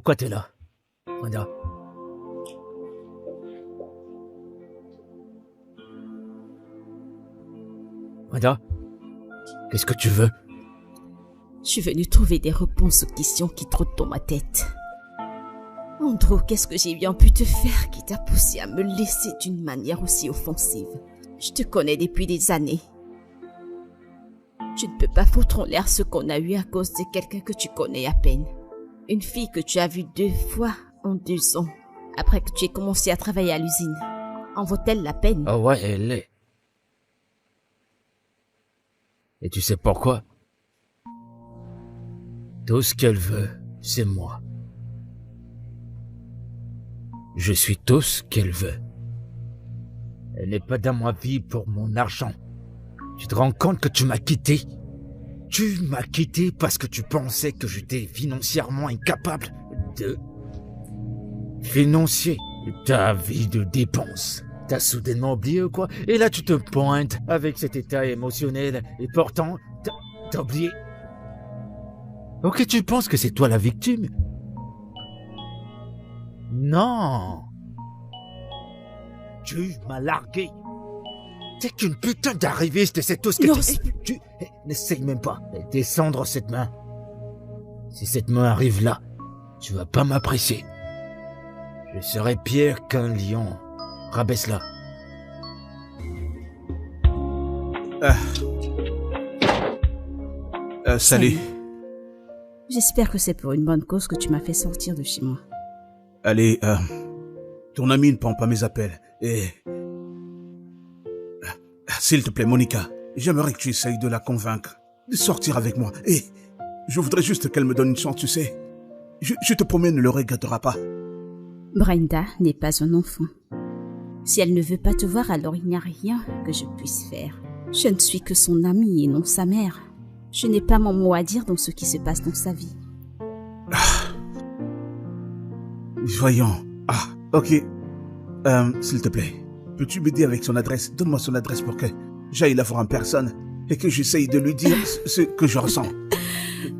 Pourquoi t'es là, Wanda? Wanda? Qu'est-ce que tu veux? Je suis venue trouver des réponses aux questions qui trottent dans ma tête. Andrew, qu'est-ce que j'ai bien pu te faire qui t'a poussé à me laisser d'une manière aussi offensive? Je te connais depuis des années. Tu ne peux pas foutre en l'air ce qu'on a eu à cause de quelqu'un que tu connais à peine. Une fille que tu as vue 2 fois en 2 ans, après que tu aies commencé à travailler à l'usine. En vaut-elle la peine? Oh ouais, elle l'est. Et tu sais pourquoi? Tout ce qu'elle veut, c'est moi. Je suis tout ce qu'elle veut. Elle n'est pas dans ma vie pour mon argent. Tu te rends compte que tu m'as quitté? Tu m'as quitté parce que tu pensais que j'étais financièrement incapable de financer ta vie de dépenses. T'as soudainement oublié ou quoi? Et là tu te pointes avec cet état émotionnel et pourtant t'as oublié. Ok, tu penses que c'est toi la victime? Non. Tu m'as largué. T'es qu'une putain d'arriviste, c'est tout ce que non, tu... N'essaye même pas de descendre cette main. Si cette main arrive là, tu vas pas m'apprécier. Je serai pire qu'un lion. Rabaisse-la. Salut. J'espère que c'est pour une bonne cause que tu m'as fait sortir de chez moi. Allez, ton ami ne prend pas mes appels. Et... s'il te plaît, Monica, j'aimerais que tu essayes de la convaincre de sortir avec moi. Et je voudrais juste qu'elle me donne une chance, tu sais. Je te promets, elle ne le regrettera pas. Brenda n'est pas un enfant. Si elle ne veut pas te voir, alors il n'y a rien que je puisse faire. Je ne suis que son amie et non sa mère. Je n'ai pas mon mot à dire dans ce qui se passe dans sa vie. Voyons. Ok. S'il te plaît, peux-tu m'aider avec son adresse? Donne-moi son adresse pour que j'aille la voir en personne et que j'essaye de lui dire ce que je ressens.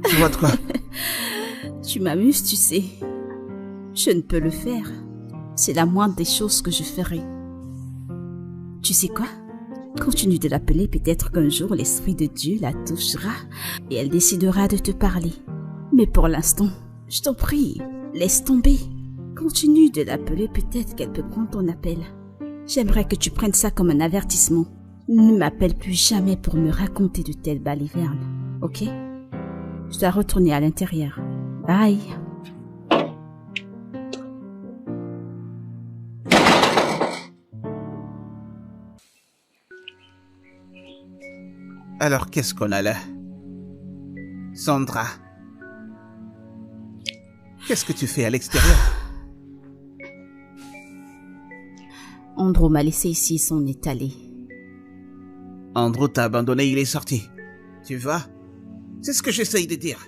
Tu vois de quoi? Tu m'amuses, tu sais. Je ne peux le faire. C'est la moindre des choses que je ferai. Tu sais quoi? Continue de l'appeler, peut-être qu'un jour l'Esprit de Dieu la touchera et elle décidera de te parler. Mais pour l'instant, je t'en prie, laisse tomber. Continue de l'appeler, peut-être qu'elle peut prendre ton appel. J'aimerais que tu prennes ça comme un avertissement. Ne m'appelle plus jamais pour me raconter de telles balivernes, ok? Je dois retourner à l'intérieur. Bye. Alors, qu'est-ce qu'on a là? Sandra, qu'est-ce que tu fais à l'extérieur? Andrew m'a laissé ici, s'en est allé. Andrew t'a abandonné, il est sorti. Tu vois? C'est ce que j'essaye de dire.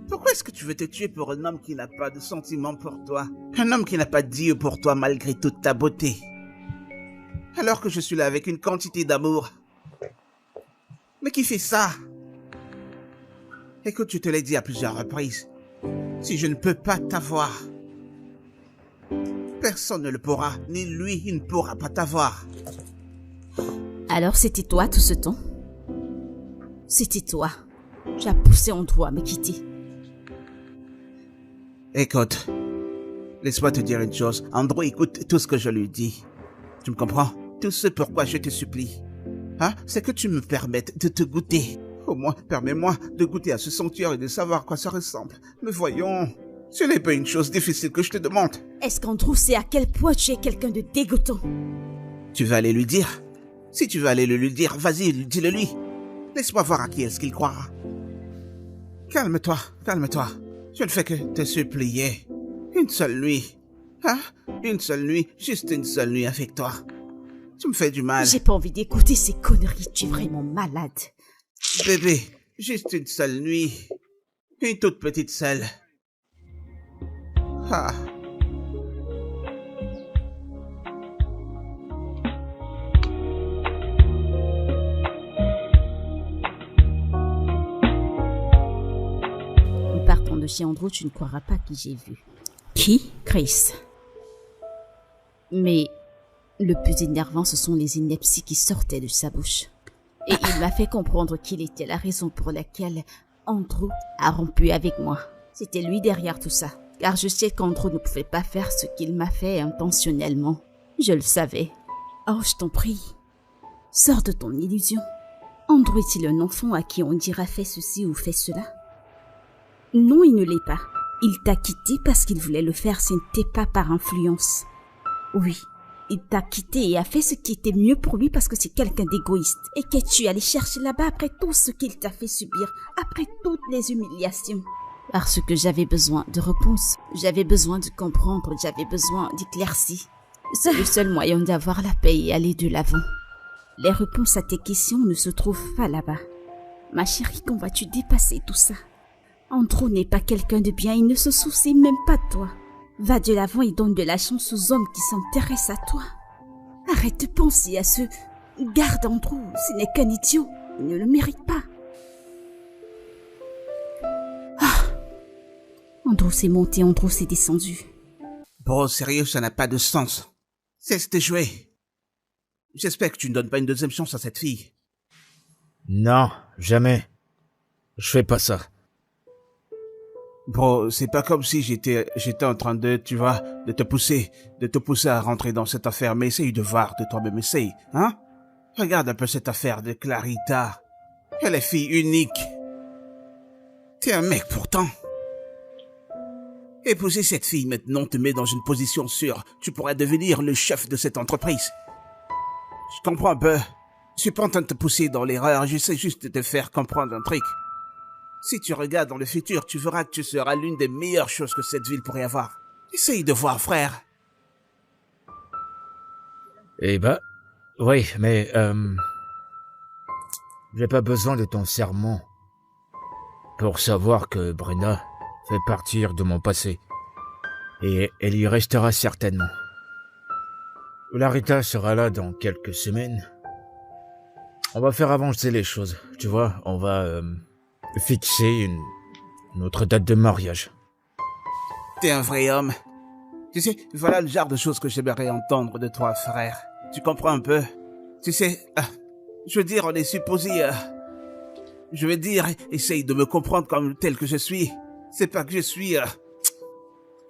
Pourquoi est-ce que tu veux te tuer pour un homme qui n'a pas de sentiments pour toi? Un homme qui n'a pas de Dieu pour toi malgré toute ta beauté. Alors que je suis là avec une quantité d'amour. Mais qui fait ça? Écoute, je te l'ai dit à plusieurs reprises. Si je ne peux pas t'avoir, personne ne le pourra, ni lui, il ne pourra pas t'avoir. Alors c'était toi tout ce temps? C'était toi. Tu as poussé Andrew à me quitter. Écoute, laisse-moi te dire une chose. Andrew écoute tout ce que je lui dis. Tu me comprends? Tout ce pourquoi je te supplie. C'est que tu me permettes de te goûter. Au moins, permets-moi de goûter à ce sanctuaire et de savoir à quoi ça ressemble. Mais voyons, ce n'est pas une chose difficile que je te demande. Est-ce qu'Andrew sait à quel point tu es quelqu'un de dégoûtant? Tu vas aller lui dire? Si tu veux aller le lui dire, vas-y, dis-le lui. Laisse-moi voir à qui est-ce qu'il croira. Calme-toi, calme-toi. Je ne fais que te supplier. Une seule nuit. Une seule nuit, juste une seule nuit avec toi. Tu me fais du mal. J'ai pas envie d'écouter ces conneries, tu es vraiment malade. Bébé, juste une seule nuit. Une toute petite seule. Nous partons de chez Andrew, tu ne croiras pas qui j'ai vu. Qui? Chris. Mais le plus énervant, ce sont les inepties qui sortaient de sa bouche. Et il m'a fait comprendre qu'il était la raison pour laquelle Andrew a rompu avec moi. C'était lui derrière tout ça. Car je sais qu'Andrew ne pouvait pas faire ce qu'il m'a fait intentionnellement. Je le savais. Oh, je t'en prie. Sors de ton illusion. Andrew est-il un enfant à qui on dira fait ceci ou fait cela? Non, il ne l'est pas. Il t'a quitté parce qu'il voulait le faire, ce n'était pas par influence. Oui, il t'a quitté et a fait ce qui était mieux pour lui parce que c'est quelqu'un d'égoïste. Et qu'es-tu allé chercher là-bas après tout ce qu'il t'a fait subir, après toutes les humiliations? Parce que j'avais besoin de réponses, j'avais besoin de comprendre, j'avais besoin d'éclaircies. C'est le seul moyen d'avoir la paix et aller de l'avant. Les réponses à tes questions ne se trouvent pas là-bas. Ma chérie, quand vas-tu dépasser tout ça? Andrew n'est pas quelqu'un de bien, il ne se soucie même pas de toi. Va de l'avant et donne de la chance aux hommes qui s'intéressent à toi. Arrête de penser à ceux... Garde Andrew, ce n'est qu'un idiot, il ne le mérite pas. Andrew s'est monté, Andrew s'est descendu. Bro, sérieux, ça n'a pas de sens. Cesse de jouer. J'espère que tu ne donnes pas une deuxième chance à cette fille. Non, jamais. Je fais pas ça. Bro, c'est pas comme si j'étais en train de, tu vois, de te pousser à rentrer dans cette affaire, mais essaye de voir de toi-même, essaye, hein? Regarde un peu cette affaire de Clarita. Elle est fille unique. T'es un mec pourtant. Épouser cette fille maintenant te met dans une position sûre. Tu pourrais devenir le chef de cette entreprise. Je comprends un peu. Je suis pas en train de te pousser dans l'erreur, j'essaie juste de te faire comprendre un truc. Si tu regardes dans le futur, tu verras que tu seras l'une des meilleures choses que cette ville pourrait avoir. Essaye de voir, frère. Eh ben, oui, mais j'ai pas besoin de ton serment pour savoir que Brenna fait partir de mon passé. Et elle y restera certainement. Clarita sera là dans quelques semaines. On va faire avancer les choses, tu vois, on va fixer une autre date de mariage. T'es un vrai homme. Tu sais, voilà le genre de choses que j'aimerais entendre de toi, frère. Tu comprends un peu? Tu sais, je veux dire, on est supposé... je veux dire, essaye de me comprendre comme tel que je suis. C'est pas que je suis...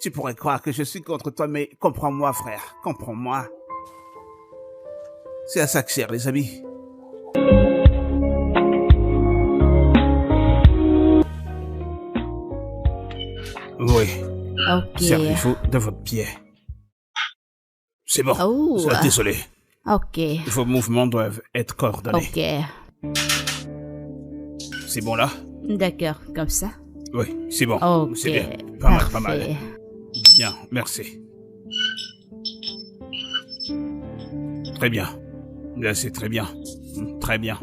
tu pourrais croire que je suis contre toi, mais comprends-moi, frère. Comprends-moi. C'est à ça que sert, les amis. Oui. Ok. Servez-vous de votre pied. C'est bon. Oh. Désolé. Ok. Vos mouvements doivent être coordonnés. Ok. C'est bon là? D'accord, comme ça? Oui, c'est bon. Ok. C'est bien. Parfait. Pas mal. Bien, merci. Très bien. Là, c'est très bien. Très bien.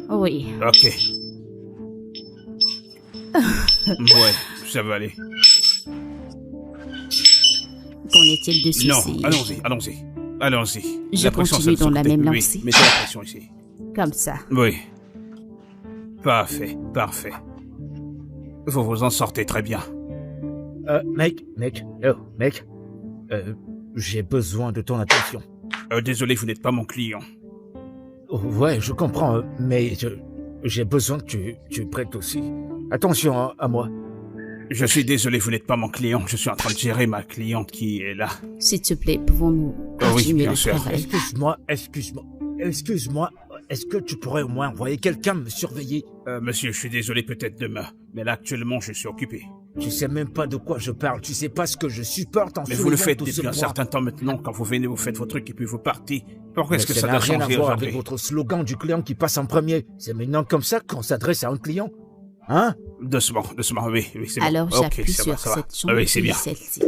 Oui. Ok. Ouais, ça va aller. Qu'en est-il de ceci? Non, allons-y. Je La pression, continue ça dans la s'occupe. même Oui, lancée. mettez la pression ici. Comme ça. Oui. Parfait. Vous vous en sortez très bien. Mec, j'ai besoin de ton attention. Désolé, vous n'êtes pas mon client. Ouais, je comprends, mais j'ai besoin que tu prêtes aussi attention à moi. Je suis désolé, vous n'êtes pas mon client. Je suis en train de gérer ma cliente qui est là. S'il te plaît, pouvons-nous Oui, continuer bien le sûr. travail? Excuse-moi. Est-ce que tu pourrais au moins envoyer quelqu'un me surveiller? Monsieur, je suis désolé, peut-être demain. Mais là, actuellement, je suis occupé. Tu sais même pas de quoi je parle. Tu sais pas ce que je supporte en Mais vous le faites tout ce depuis un mois. certain temps maintenant. Quand vous venez, vous faites vos trucs et puis vous partez. Pourquoi est-ce que ça n'a doit rien à changer voir avec aujourd'hui? votre slogan du client qui passe en premier. C'est maintenant comme ça qu'on s'adresse à un client. Hein? Doucement, oui, c'est bon. Alors Ok, j'appuie ça sur va, ça va. cette chambre Oui, c'est et bien. celle-ci.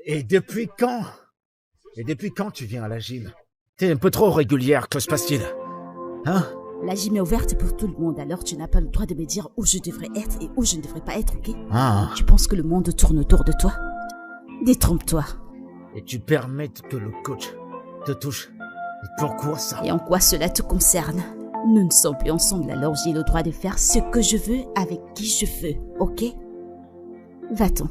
Et depuis quand tu viens à la gym? T'es un peu trop régulière, que se passe-t-il? Hein? La gym est ouverte pour tout le monde, alors tu n'as pas le droit de me dire où je devrais être et où je ne devrais pas être, ok? Ah. Tu penses que le monde tourne autour de toi? Détrompe-toi. Et tu permets que le coach te touche. Et pourquoi ça? Et en quoi cela te concerne? Nous ne sommes plus ensemble, alors j'ai le droit de faire ce que je veux avec qui je veux, ok? Va-t'en.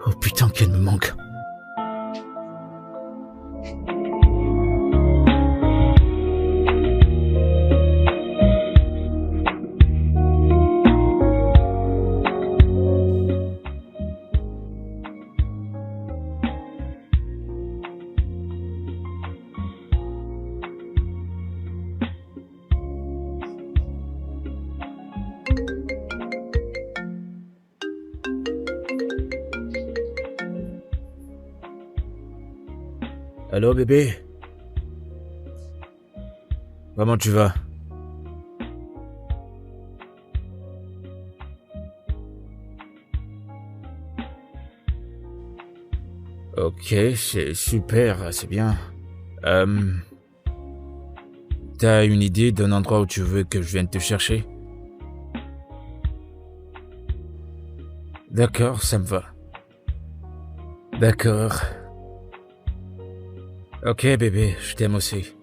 Oh putain, qu'elle me manque. Allô bébé? Comment tu vas? Ok, c'est super, c'est bien. T'as une idée d'un endroit où tu veux que je vienne te chercher? D'accord, ça me va. D'accord. Ok bébé, je t'aime aussi.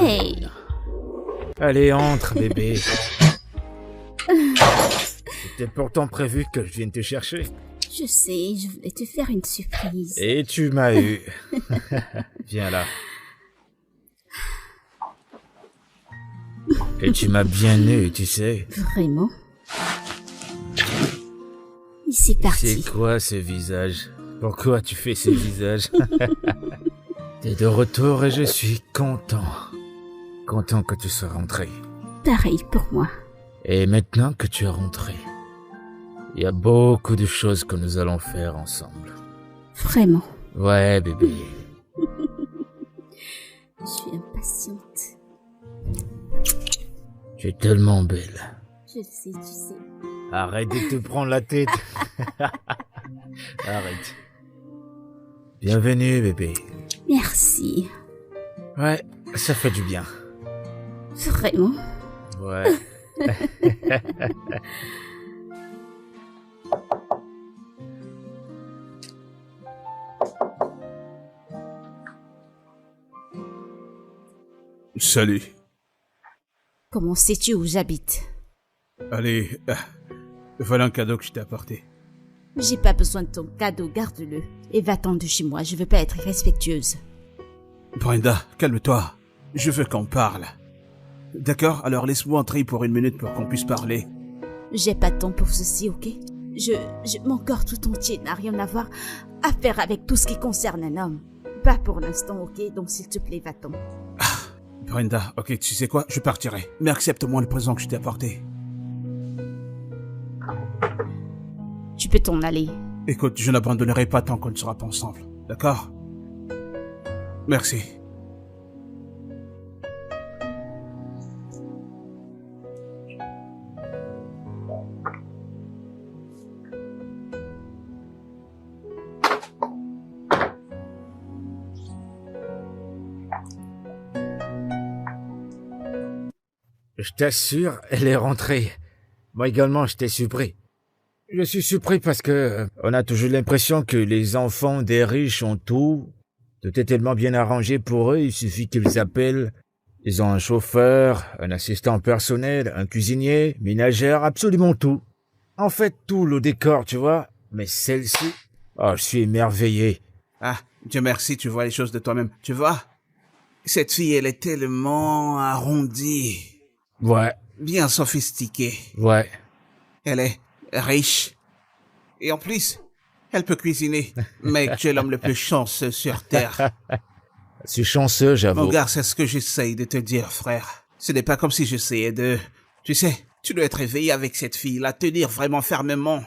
Hey! Allez, entre, bébé. C'était pourtant prévu que je vienne te chercher. Je sais, je voulais te faire une surprise. Et tu m'as eu. Viens là. Et tu m'as bien eu, tu sais. Vraiment? Et c'est parti. C'est quoi ce visage? Pourquoi tu fais ce visage? T'es de retour et je suis content. Content que tu sois rentré. Pareil pour moi. Et maintenant que tu es rentré, il y a beaucoup de choses que nous allons faire ensemble. Vraiment. Ouais, bébé. Je suis impatiente. Tu es tellement belle. Je le sais, tu sais. Arrête de te prendre la tête. Arrête. Bienvenue, bébé. Merci. Ouais, ça fait du bien. Vraiment? Ouais. Salut. Comment sais-tu où j'habite? Allez, voilà un cadeau que je t'ai apporté. J'ai pas besoin de ton cadeau, garde-le. Et va-t'en de chez moi, je veux pas être irrespectueuse. Brenda, calme-toi. Je veux qu'on parle. D'accord? Alors laisse-moi entrer pour 1 minute pour qu'on puisse parler. J'ai pas de temps pour ceci, ok? Mon corps tout entier n'a rien à voir à faire avec tout ce qui concerne un homme. Pas pour l'instant, ok? Donc s'il te plaît, va-t'en. Brenda, ok, tu sais quoi? Je partirai. Mais accepte-moi le présent que je t'ai apporté. Tu peux t'en aller. Écoute, je n'abandonnerai pas tant qu'on ne sera pas ensemble. D'accord? Merci. Je t'assure, elle est rentrée. Moi également, j'étais surpris. Je suis surpris parce que on a toujours l'impression que les enfants des riches ont tout. Tout est tellement bien arrangé pour eux, il suffit qu'ils appellent Ils ont un chauffeur, un assistant personnel, un cuisinier, ménagère, absolument tout. En fait, tout le décor, tu vois. Mais celle-ci... Oh, je suis émerveillé. Ah, Dieu merci, tu vois les choses de toi-même. Tu vois, cette fille, elle est tellement arrondie, Ouais, bien sophistiquée. ouais. Elle est riche. Et en plus, elle peut cuisiner. Mec, tu es l'homme le plus chanceux sur Terre. Je suis chanceux, Mon j'avoue. gars, c'est ce que j'essaye de te dire, frère. Ce n'est pas comme si j'essayais de... Tu sais, tu dois être réveillé avec cette fille-là, tenir vraiment fermement.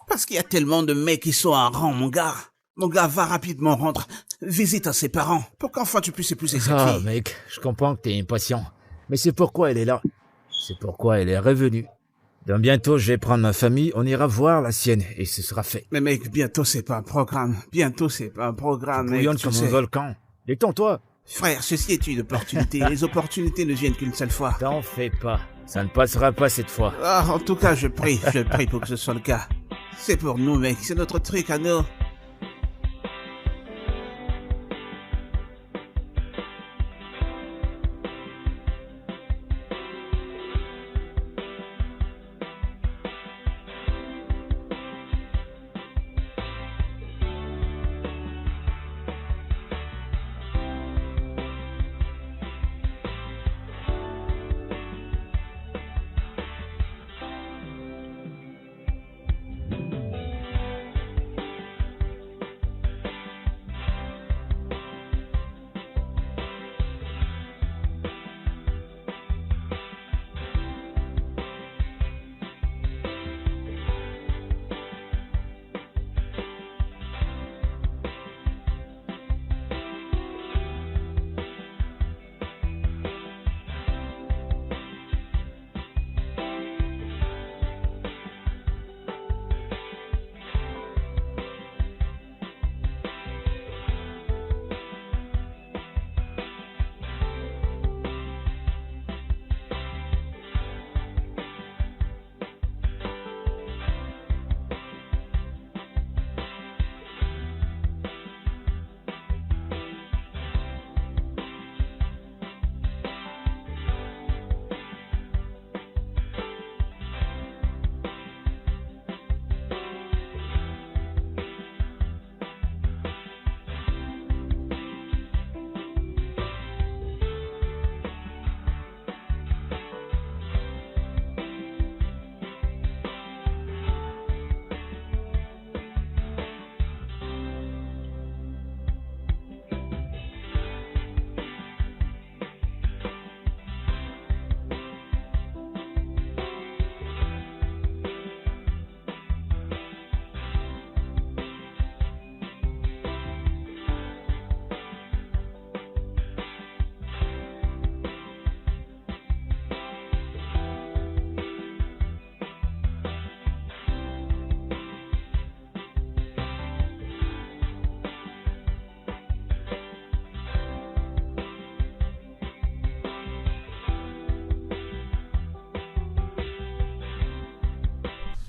Parce qu'il y a tellement de mecs qui sont en rang, mon gars. Mon gars, va rapidement rendre visite à ses parents pour qu'enfin tu puisses épouser cette Ah, fille. mec, je comprends que t'es impatient. Mais c'est pourquoi elle est là. C'est pourquoi elle est revenue. Donc bientôt, je vais prendre ma famille, on ira voir la sienne, et ce sera fait. Mais mec, bientôt c'est pas un programme. Bientôt c'est pas un programme, mec, Bouillonne tu comme sais. un volcan. Détends-toi. Frère, ceci est une opportunité. Les opportunités ne viennent qu'une seule fois. T'en fais pas. Ça ne passera pas cette fois. Ah, en tout cas, je prie pour que ce soit le cas. C'est pour nous, mec, c'est notre truc à nous.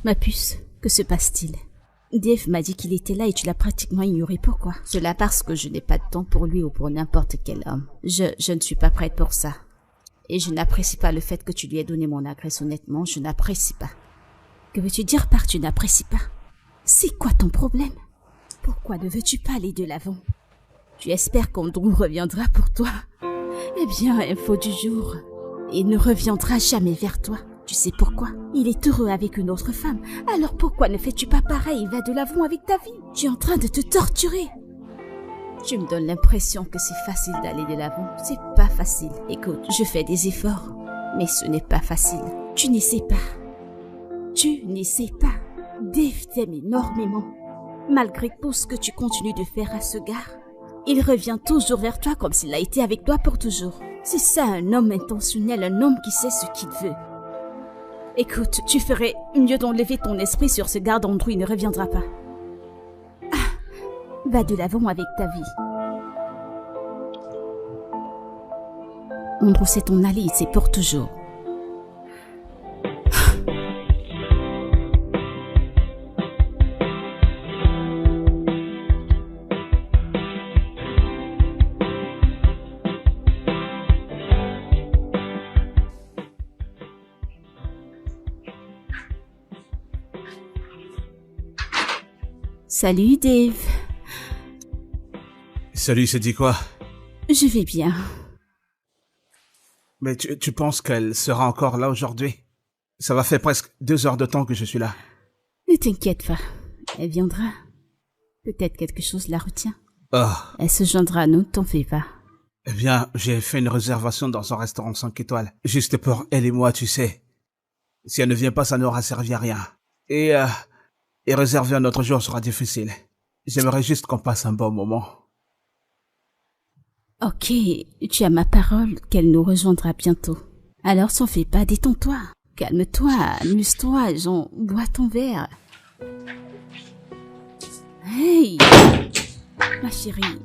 Ma puce, que se passe-t-il? Dave m'a dit qu'il était là et tu l'as pratiquement ignoré. Pourquoi? Cela parce que je n'ai pas de temps pour lui ou pour n'importe quel homme. Je ne suis pas prête pour ça. Et je n'apprécie pas le fait que tu lui aies donné mon adresse. Honnêtement, je n'apprécie pas. Que veux-tu dire par tu n'apprécies pas? C'est quoi ton problème? Pourquoi ne veux-tu pas aller de l'avant? Tu espères qu'Andrew reviendra pour toi? Eh bien, info du jour. Il ne reviendra jamais vers toi. Tu sais pourquoi? Il est heureux avec une autre femme. Alors pourquoi ne fais-tu pas pareil? Va de l'avant avec ta vie. Tu es en train de te torturer. Tu me donnes l'impression que c'est facile d'aller de l'avant. C'est pas facile. Écoute, je fais des efforts, mais ce n'est pas facile. Tu n'essaies pas. Tu n'essaies pas. Dave t'aime énormément. Malgré tout ce que tu continues de faire à ce gars, il revient toujours vers toi comme s'il a été avec toi pour toujours. C'est ça un homme intentionnel, un homme qui sait ce qu'il veut. Écoute, tu ferais mieux d'enlever ton esprit sur ce garde Andrew, il ne reviendra pas. Ah, va de l'avant avec ta vie. Andrew, c'est ton allié, c'est pour toujours. Salut Dave. Salut, c'est dit quoi? Je vais bien. Mais tu penses qu'elle sera encore là aujourd'hui? Ça va faire presque 2 heures de temps que je suis là. Ne t'inquiète pas. Elle viendra. Peut-être quelque chose la retient. Oh, Elle se joindra à nous, t'en fais pas. eh bien, j'ai fait une réservation dans un restaurant 5 étoiles. Juste pour elle et moi, tu sais. Si elle ne vient pas, ça n'aura servi à rien. Et réserver un autre jour sera difficile. J'aimerais juste qu'on passe un bon moment. Ok, tu as ma parole qu'elle nous rejoindra bientôt. Alors s'en fais pas, détends-toi. Calme-toi, amuse-toi, Jean, bois ton verre. Hey, ma chérie,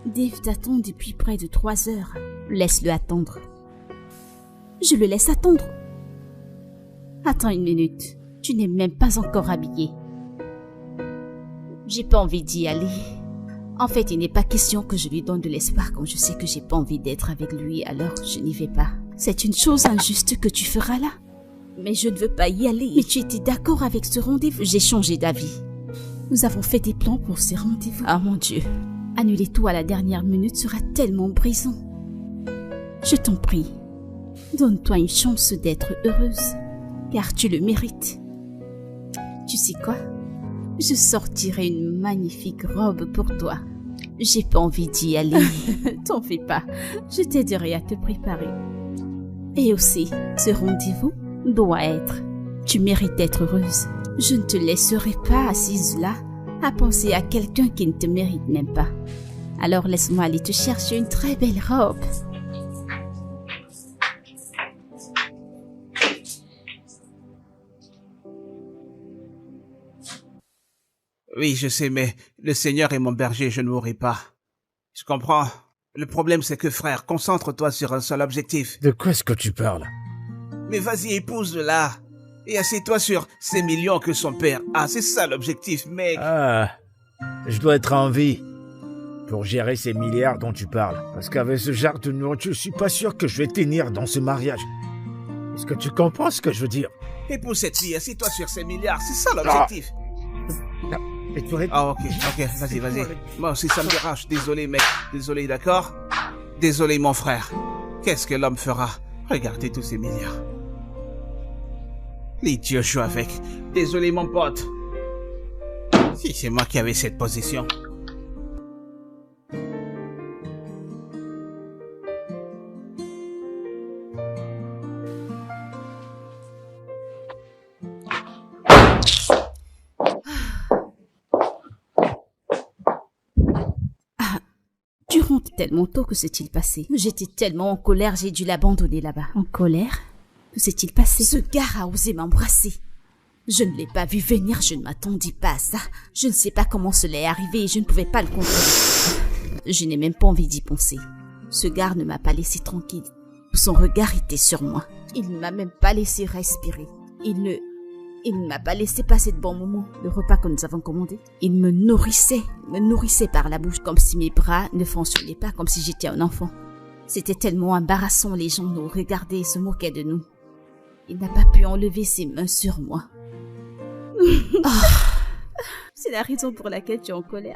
Dave t'attend depuis près de 3 heures. Laisse-le attendre. Je le laisse attendre. Attends une minute, tu n'es même pas encore habillée. J'ai pas envie d'y aller. En fait, il n'est pas question que je lui donne de l'espoir quand je sais que j'ai pas envie d'être avec lui, alors je n'y vais pas. C'est une chose injuste que tu feras là. Mais je ne veux pas y aller. Mais tu étais d'accord avec ce rendez-vous? J'ai changé d'avis. Nous avons fait des plans pour ces rendez-vous. Ah mon Dieu. Annuler tout à la dernière minute sera tellement brisant. Je t'en prie. Donne-toi une chance d'être heureuse. Car tu le mérites. Tu sais quoi? Je sortirai une magnifique robe pour toi. J'ai pas envie d'y aller. T'en fais pas. Je t'aiderai à te préparer. Et aussi, ce rendez-vous doit être. Tu mérites d'être heureuse. Je ne te laisserai pas assise là à penser à quelqu'un qui ne te mérite même pas. Alors laisse-moi aller te chercher une très belle robe. Oui, je sais, mais le Seigneur est mon berger, je ne mourrai pas. Je comprends. Le problème, c'est que, frère, concentre-toi sur un seul objectif. De quoi est-ce que tu parles? Mais vas-y, épouse-la. Et assieds-toi sur ces millions que son père a. C'est ça l'objectif, mec. Ah, je dois être en vie pour gérer ces milliards dont tu parles. Parce qu'avec ce genre de nourriture, je suis pas sûr que je vais tenir dans ce mariage. Est-ce que tu comprends ce que je veux dire? Épouse cette fille, assieds-toi sur ces milliards. C'est ça l'objectif. Et tu aurais... Ah, ok, vas-y. Moi aussi, ça me dérange. Désolé, mec. Désolé, d'accord? Désolé, mon frère. Qu'est-ce que l'homme fera? Regardez tous ces milliards. L'idiot joue avec. Désolé, mon pote. Si c'est moi qui avais cette position. Tu rentres tellement tôt, que s'est-il passé? J'étais tellement en colère, j'ai dû l'abandonner là-bas. En colère? Que s'est-il passé? Ce gars a osé m'embrasser. Je ne l'ai pas vu venir, je ne m'attendais pas à ça. Je ne sais pas comment cela est arrivé et je ne pouvais pas le contrôler. Je n'ai même pas envie d'y penser. Ce gars ne m'a pas laissé tranquille. Son regard était sur moi. Il ne m'a même pas laissé respirer. Il ne m'a pas laissé passer de bons moments. Le repas que nous avons commandé, il me nourrissait par la bouche, comme si mes bras ne fonctionnaient pas, comme si j'étais un enfant. C'était tellement embarrassant, les gens nous regardaient et se moquaient de nous. Il n'a pas pu enlever ses mains sur moi. Oh. C'est la raison pour laquelle tu es en colère.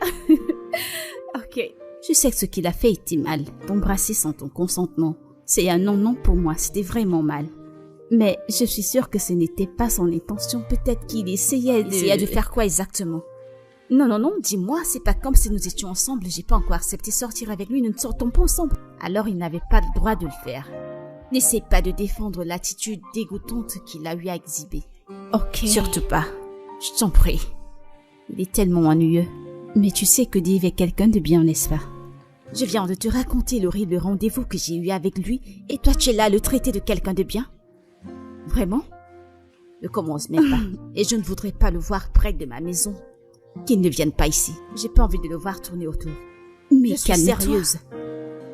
Ok. Je sais que ce qu'il a fait était mal. T'embrasser sans ton consentement. C'est un non-non pour moi, c'était vraiment mal. Mais je suis sûre que ce n'était pas son intention. Peut-être qu'il essayait de faire quoi exactement? Non, dis-moi, c'est pas comme si nous étions ensemble. J'ai pas encore accepté sortir avec lui, nous ne sortons pas ensemble. Alors il n'avait pas le droit de le faire. N'essaie pas de défendre l'attitude dégoûtante qu'il a eu à exhiber. Ok. Surtout pas. Je t'en prie. Il est tellement ennuyeux. Mais tu sais que Dave est quelqu'un de bien, n'est-ce pas? Je viens de te raconter l'horrible rendez-vous que j'ai eu avec lui, et toi tu es là à le traiter de quelqu'un de bien? Vraiment? Ne commence même pas. Et je ne voudrais pas le voir près de ma maison. Qu'il ne vienne pas ici. J'ai pas envie de le voir tourner autour. Mais calme-toi. Sérieuse.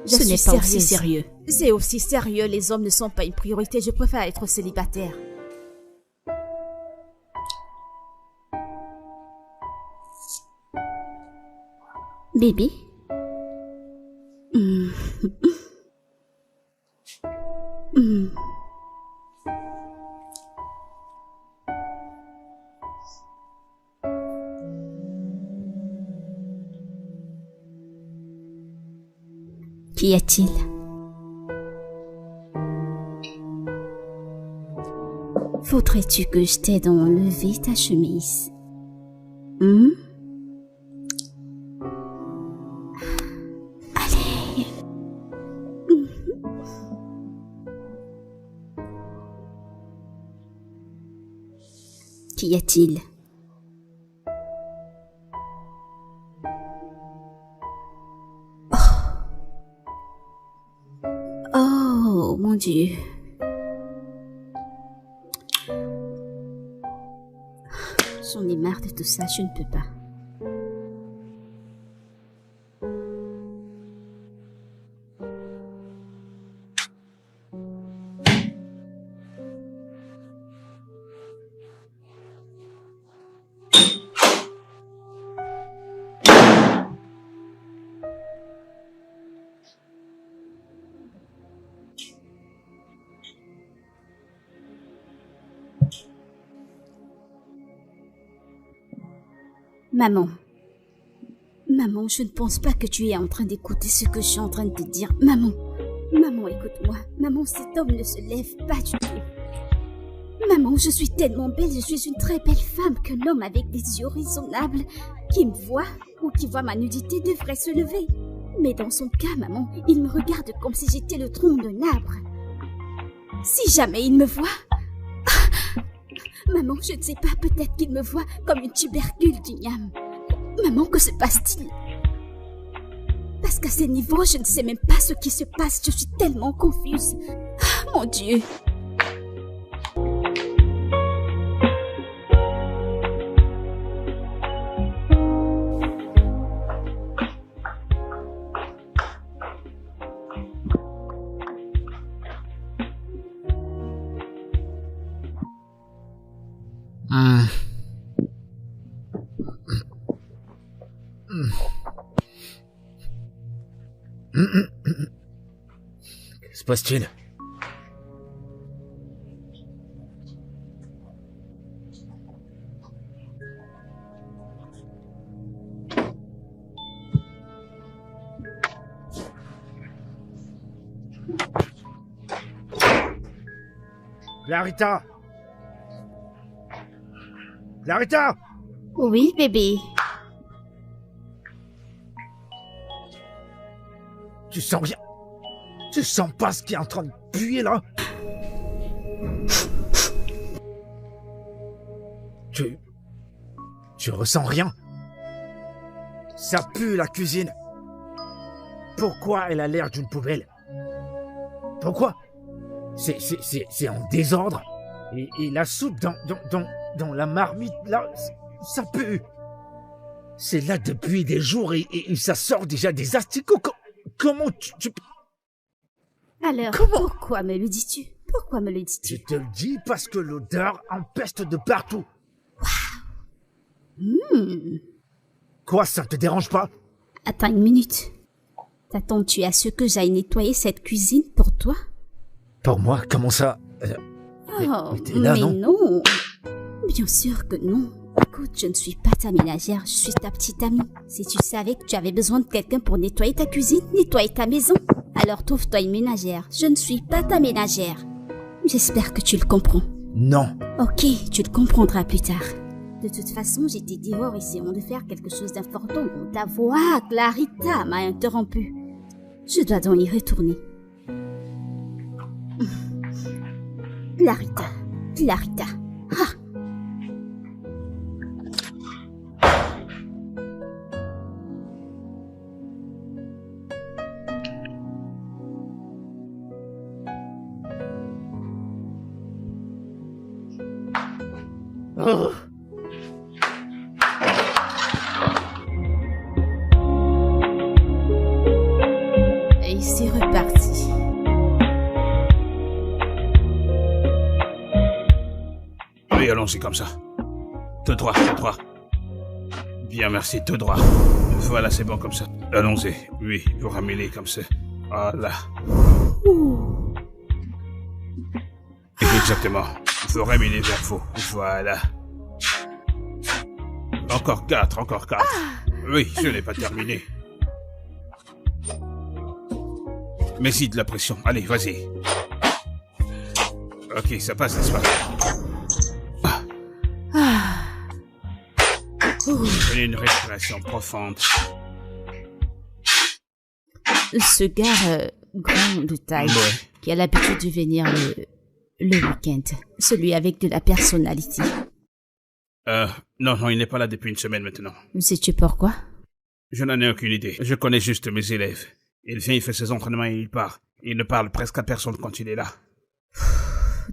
Ce n'est pas aussi sérieux. C'est aussi sérieux, les hommes ne sont pas une priorité, je préfère être célibataire. Bébé? Qu'y a-t-il? Faudrait-tu que je t'aide à enlever ta chemise? Allez. Qu'y a-t-il? Oh, mon Dieu. J'en ai marre de tout ça, je ne peux pas. Maman. Maman, je ne pense pas que tu es en train d'écouter ce que je suis en train de te dire. Maman. Maman, écoute-moi. Maman, cet homme ne se lève pas du tout. Maman, je suis tellement belle, je suis une très belle femme qu'un homme avec des yeux raisonnables qui me voit ou qui voit ma nudité devrait se lever. Mais dans son cas, maman, il me regarde comme si j'étais le tronc d'un arbre. Si jamais il me voit... Maman, je ne sais pas, peut-être qu'il me voit comme une tubercule du Niam. Maman, que se passe-t-il? Parce qu'à ce niveau, je ne sais même pas ce qui se passe, je suis tellement confuse. Mon Dieu. Que se passe-t-il? Clarita! Clarita! Oui, bébé. Tu sens rien? Tu sens pas ce qui est en train de puer là? Tu ressens rien? Ça pue la cuisine. Pourquoi elle a l'air d'une poubelle? Pourquoi? C'est en désordre. Et la soupe dans la marmite là, ça pue. C'est là depuis des jours et ça sort déjà des asticots. Comment tu... Alors, pourquoi me le dis-tu? Pourquoi me le dis-tu? Je te le dis parce que l'odeur empeste de partout. Quoi, ça te dérange pas? Attends une minute. T'attends-tu à ce que j'aille nettoyer cette cuisine pour toi? Pour moi? Comment ça? Mais t'es là, non. Bien sûr que non. Écoute, je ne suis pas ta ménagère, je suis ta petite amie. Si tu savais que tu avais besoin de quelqu'un pour nettoyer ta cuisine, nettoyer ta maison, alors trouve-toi une ménagère. Je ne suis pas ta ménagère. J'espère que tu le comprends. Non. Ok, tu le comprendras plus tard. De toute façon, j'étais dehors essayant de faire quelque chose d'important quand ta voix, Clarita, m'a interrompu. Je dois donc y retourner. Clarita. Ah! Oh. Et c'est reparti. Oui, allons-y comme ça. Tout droit. Bien, merci, tout droit. Voilà, c'est bon comme ça. Allons-y. Oui, vous ramenez comme ça. Voilà. Exactement. Vous ramenez vers vous. Voilà. Encore 4. Oui, je n'ai pas terminé. Mets-y de la pression. Allez, vas-y. Ok, ça passe, n'est-ce pas? Prenez une respiration profonde. Ce gars grand de taille, qui a l'habitude de venir le week-end, celui avec de la personnalité. Non, il n'est pas là depuis une semaine maintenant. Sais-tu pourquoi? Je n'en ai aucune idée. Je connais juste mes élèves. Il vient, il fait ses entraînements et il part. Il ne parle presque à personne quand il est là.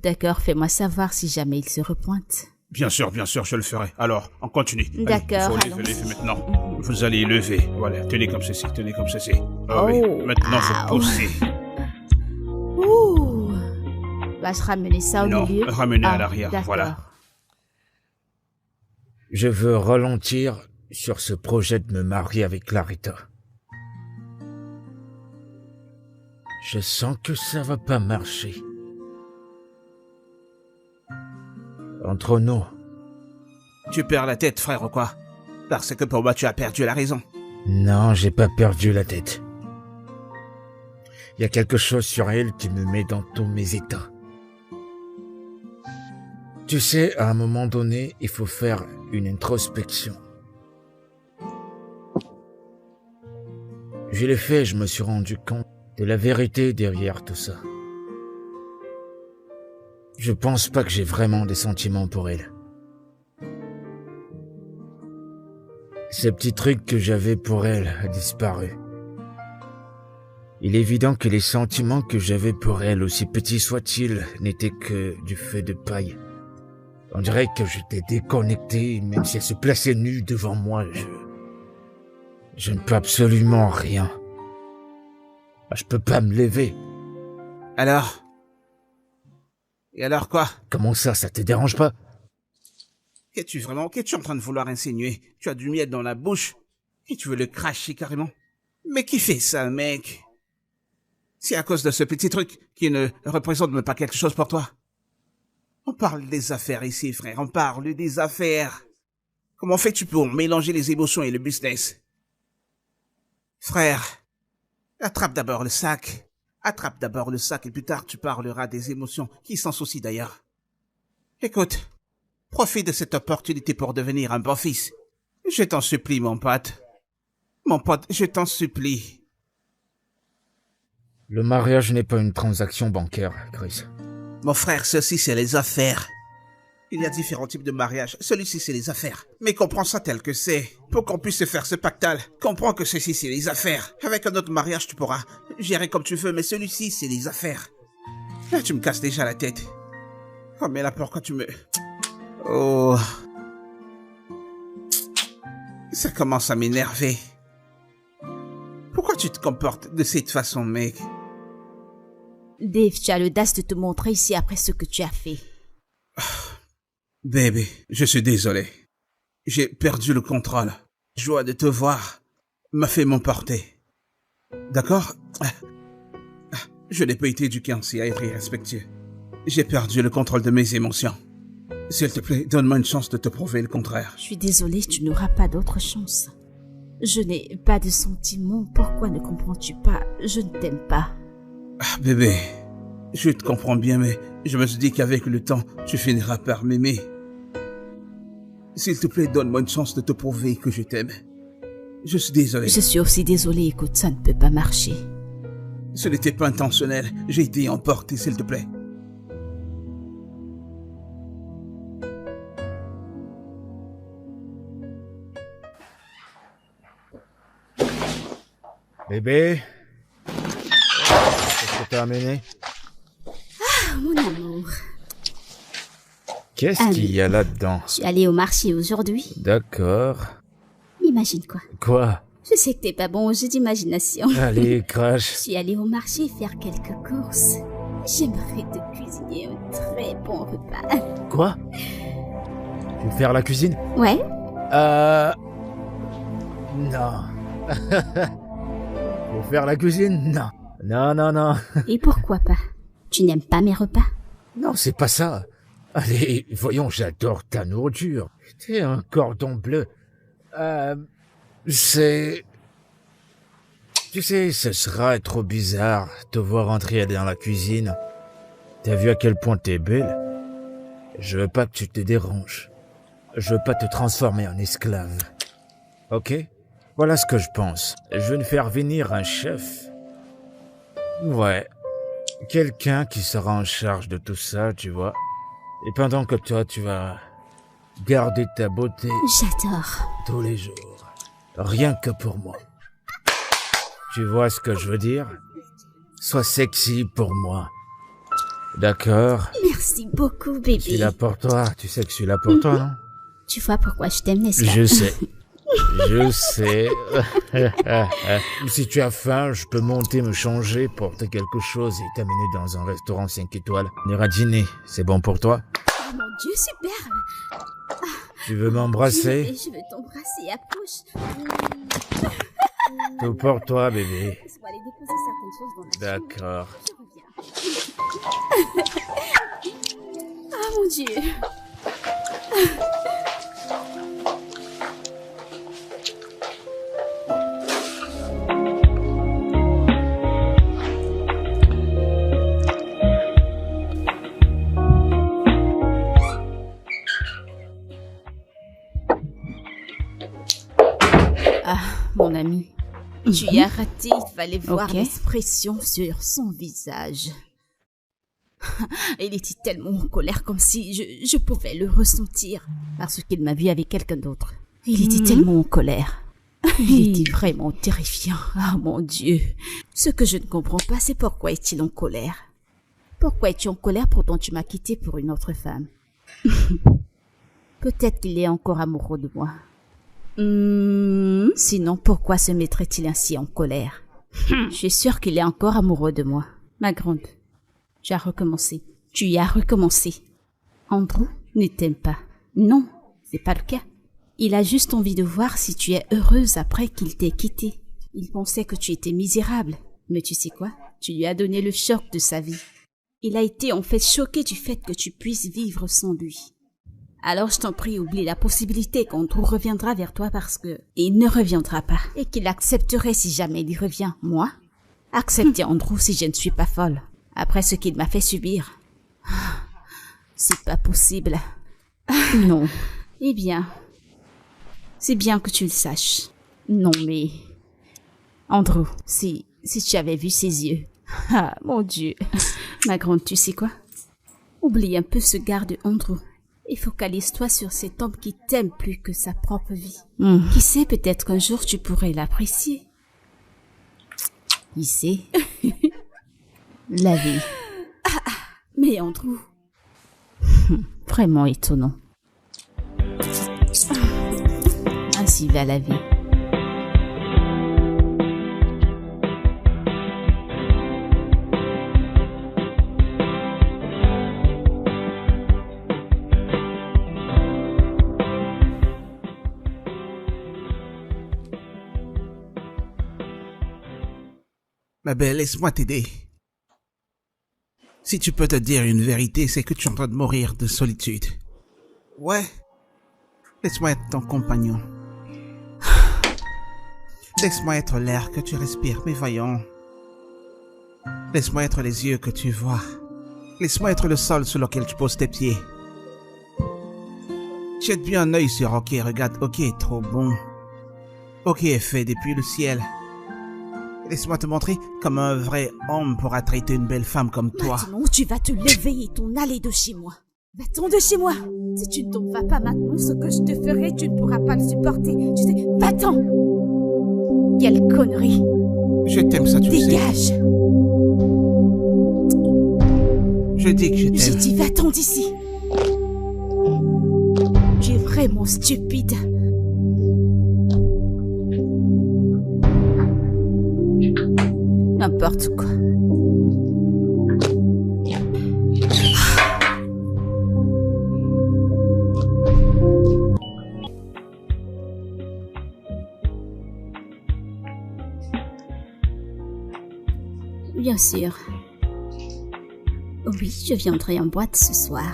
D'accord, fais-moi savoir si jamais il se repointe. Bien sûr, je le ferai. Alors, on continue. D'accord. Allez, il faut lever maintenant. Vous allez lever. Voilà, tenez comme ceci. Oh, oui. Maintenant, vous poussez. Ouh. Va-je ramener ça au milieu? Non, ramenez à l'arrière, d'accord. Voilà. Je veux ralentir sur ce projet de me marier avec Clarita. Je sens que ça va pas marcher. Entre nous. Tu perds la tête, frère, ou quoi? Parce que pour moi, tu as perdu la raison. Non, j'ai pas perdu la tête. Il y a quelque chose sur elle qui me met dans tous mes états. Tu sais, à un moment donné, il faut faire une introspection. Je l'ai fait et je me suis rendu compte de la vérité derrière tout ça. Je pense pas que j'ai vraiment des sentiments pour elle. Ce petit truc que j'avais pour elle a disparu. Il est évident que les sentiments que j'avais pour elle, aussi petits soient-ils, n'étaient que du feu de paille. On dirait que j'étais déconnecté, même si elle se plaçait nue devant moi, je ne peux absolument rien. Je peux pas me lever. Alors? Et alors quoi? Comment ça te dérange pas? Qu'es-tu en train de vouloir insinuer? Tu as du miel dans la bouche et tu veux le cracher carrément? Mais qui fait ça, mec? C'est à cause de ce petit truc qui ne représente même pas quelque chose pour toi. On parle des affaires ici, frère, on parle des affaires. Comment fais-tu pour mélanger les émotions et le business? Frère, attrape d'abord le sac. Attrape d'abord le sac et plus tard tu parleras des émotions qui s'en soucient d'ailleurs. Écoute, profite de cette opportunité pour devenir un bon fils. Je t'en supplie, mon pote. Mon pote, je t'en supplie. Le mariage n'est pas une transaction bancaire, Chris. Mon frère, ceci c'est les affaires. Il y a différents types de mariage. Celui-ci c'est les affaires. Mais comprends ça tel que c'est. Pour qu'on puisse se faire ce pactale, comprends que ceci c'est les affaires. Avec un autre mariage tu pourras gérer comme tu veux, mais celui-ci c'est les affaires. Là tu me casses déjà la tête. Oh mais là pourquoi tu me... Oh... Ça commence à m'énerver. Pourquoi tu te comportes de cette façon, mec? Dave, tu as l'audace de te montrer ici après ce que tu as fait. Baby, je suis désolé. J'ai perdu le contrôle. Joie de te voir m'a fait m'emporter. D'accord? Je n'ai pas été éduqué ainsi à être irrespectueux. J'ai perdu le contrôle de mes émotions. S'il te plaît, donne-moi une chance de te prouver le contraire. Je suis désolée, tu n'auras pas d'autre chance. Je n'ai pas de sentiments. Pourquoi ne comprends-tu pas? Je ne t'aime pas. Bébé, je te comprends bien, mais je me suis dit qu'avec le temps, tu finiras par m'aimer. S'il te plaît, donne-moi une chance de te prouver que je t'aime. Je suis désolé. Je suis aussi désolée, écoute, ça ne peut pas marcher. Ce n'était pas intentionnel. J'ai été emporté, s'il te plaît. Bébé, qu'est-ce que t'as amené? Ah, mon amour. Qu'est-ce qu'il y a là-dedans? Je suis allée au marché aujourd'hui. D'accord. Imagine quoi? Quoi? Je sais que t'es pas bon au jeu d'imagination. Allez, crache. Je suis allée au marché faire quelques courses. J'aimerais te cuisiner un très bon repas. Quoi? Tu veux faire la cuisine? Ouais? Non. Pour faire la cuisine? Non. Non. Et pourquoi pas? Tu n'aimes pas mes repas? Non, c'est pas ça. Allez, voyons, j'adore ta nourriture. T'es un cordon bleu. C'est... Tu sais, ce sera trop bizarre te voir entrer dans la cuisine. T'as vu à quel point t'es belle? Je veux pas que tu te déranges. Je veux pas te transformer en esclave. Ok? Voilà ce que je pense. Je veux nous faire venir un chef. Ouais. Quelqu'un qui sera en charge de tout ça, tu vois. Et pendant que toi, tu vas garder ta beauté J'adore. tous les jours. Rien que pour moi. Tu vois ce que je veux dire? Sois sexy pour moi. D'accord? Merci beaucoup, bébé. Je suis là pour toi. Tu sais que je suis là pour toi, non? Tu vois pourquoi je t'aime, n'est-ce pas? Je sais. Je sais. Si tu as faim, je peux monter me changer, porter quelque chose et t'amener dans un restaurant 5 étoiles. On ira dîner. C'est bon pour toi? Oh mon Dieu, super. Tu veux m'embrasser? Je veux t'embrasser, approche. Tout pour toi, bébé. Laisse-moi aller déposer certaines choses dans la chambre. D'accord. Je reviens. Ah mon Dieu. Ah, mon ami. Tu y as raté, il fallait voir l'expression sur son visage. Il était tellement en colère comme si je pouvais le ressentir parce qu'il m'a vu avec quelqu'un d'autre. Il était tellement en colère. Il était vraiment terrifiant. Ah mon Dieu. Ce que je ne comprends pas, c'est pourquoi est-il en colère. Pourquoi es-tu en colère pourtant tu m'as quitté pour une autre femme? Peut-être qu'il est encore amoureux de moi. Sinon, pourquoi se mettrait-il ainsi en colère? Je suis sûre qu'il est encore amoureux de moi. Ma grande, tu as recommencé. Tu y as recommencé. Andrew ne t'aime pas. Non, c'est pas le cas. Il a juste envie de voir si tu es heureuse après qu'il t'ait quitté. Il pensait que tu étais misérable. Mais tu sais quoi? Tu lui as donné le choc de sa vie. Il a été en fait choqué du fait que tu puisses vivre sans lui. Alors je t'en prie, oublie la possibilité qu'Andrew reviendra vers toi parce que il ne reviendra pas. Et qu'il accepterait si jamais il revient. Moi? Accepter Andrew si je ne suis pas folle. Après ce qu'il m'a fait subir. C'est pas possible. Non. Eh bien, c'est bien que tu le saches. Non mais... Andrew, si tu avais vu ses yeux. Ah, mon Dieu. Ma grande, tu sais quoi? Oublie un peu ce gars de Andrew. Et focalise-toi sur cet homme qui t'aime plus que sa propre vie. Qui sait, peut-être qu'un jour tu pourrais l'apprécier. Qui sait? La vie. Mais Andrew... Vraiment étonnant. Ainsi va la vie. Ma belle, laisse-moi t'aider. Si tu peux te dire une vérité, c'est que tu es en train de mourir de solitude. Ouais. Laisse-moi être ton compagnon. Laisse-moi être l'air que tu respires, mais voyons. Laisse-moi être les yeux que tu vois. Laisse-moi être le sol sur lequel tu poses tes pieds. Jette bien un œil sur Ok, regarde, Ok est trop bon. Ok est fait depuis le ciel. Laisse-moi te montrer comment un vrai homme pourra traiter une belle femme comme toi. Maintenant, tu vas te lever et t'en aller de chez moi. Va-t'en de chez moi. Si tu ne t'en vas pas maintenant, ce que je te ferai, tu ne pourras pas le supporter. Tu sais, va-t'en. Quelle connerie. Je t'aime, ça tu le sais. Dégage. Je dis que je t'aime. J'ai dit va-t'en d'ici. Tu es vraiment stupide. N'importe quoi. Bien sûr. Oui, je viendrai en boîte ce soir.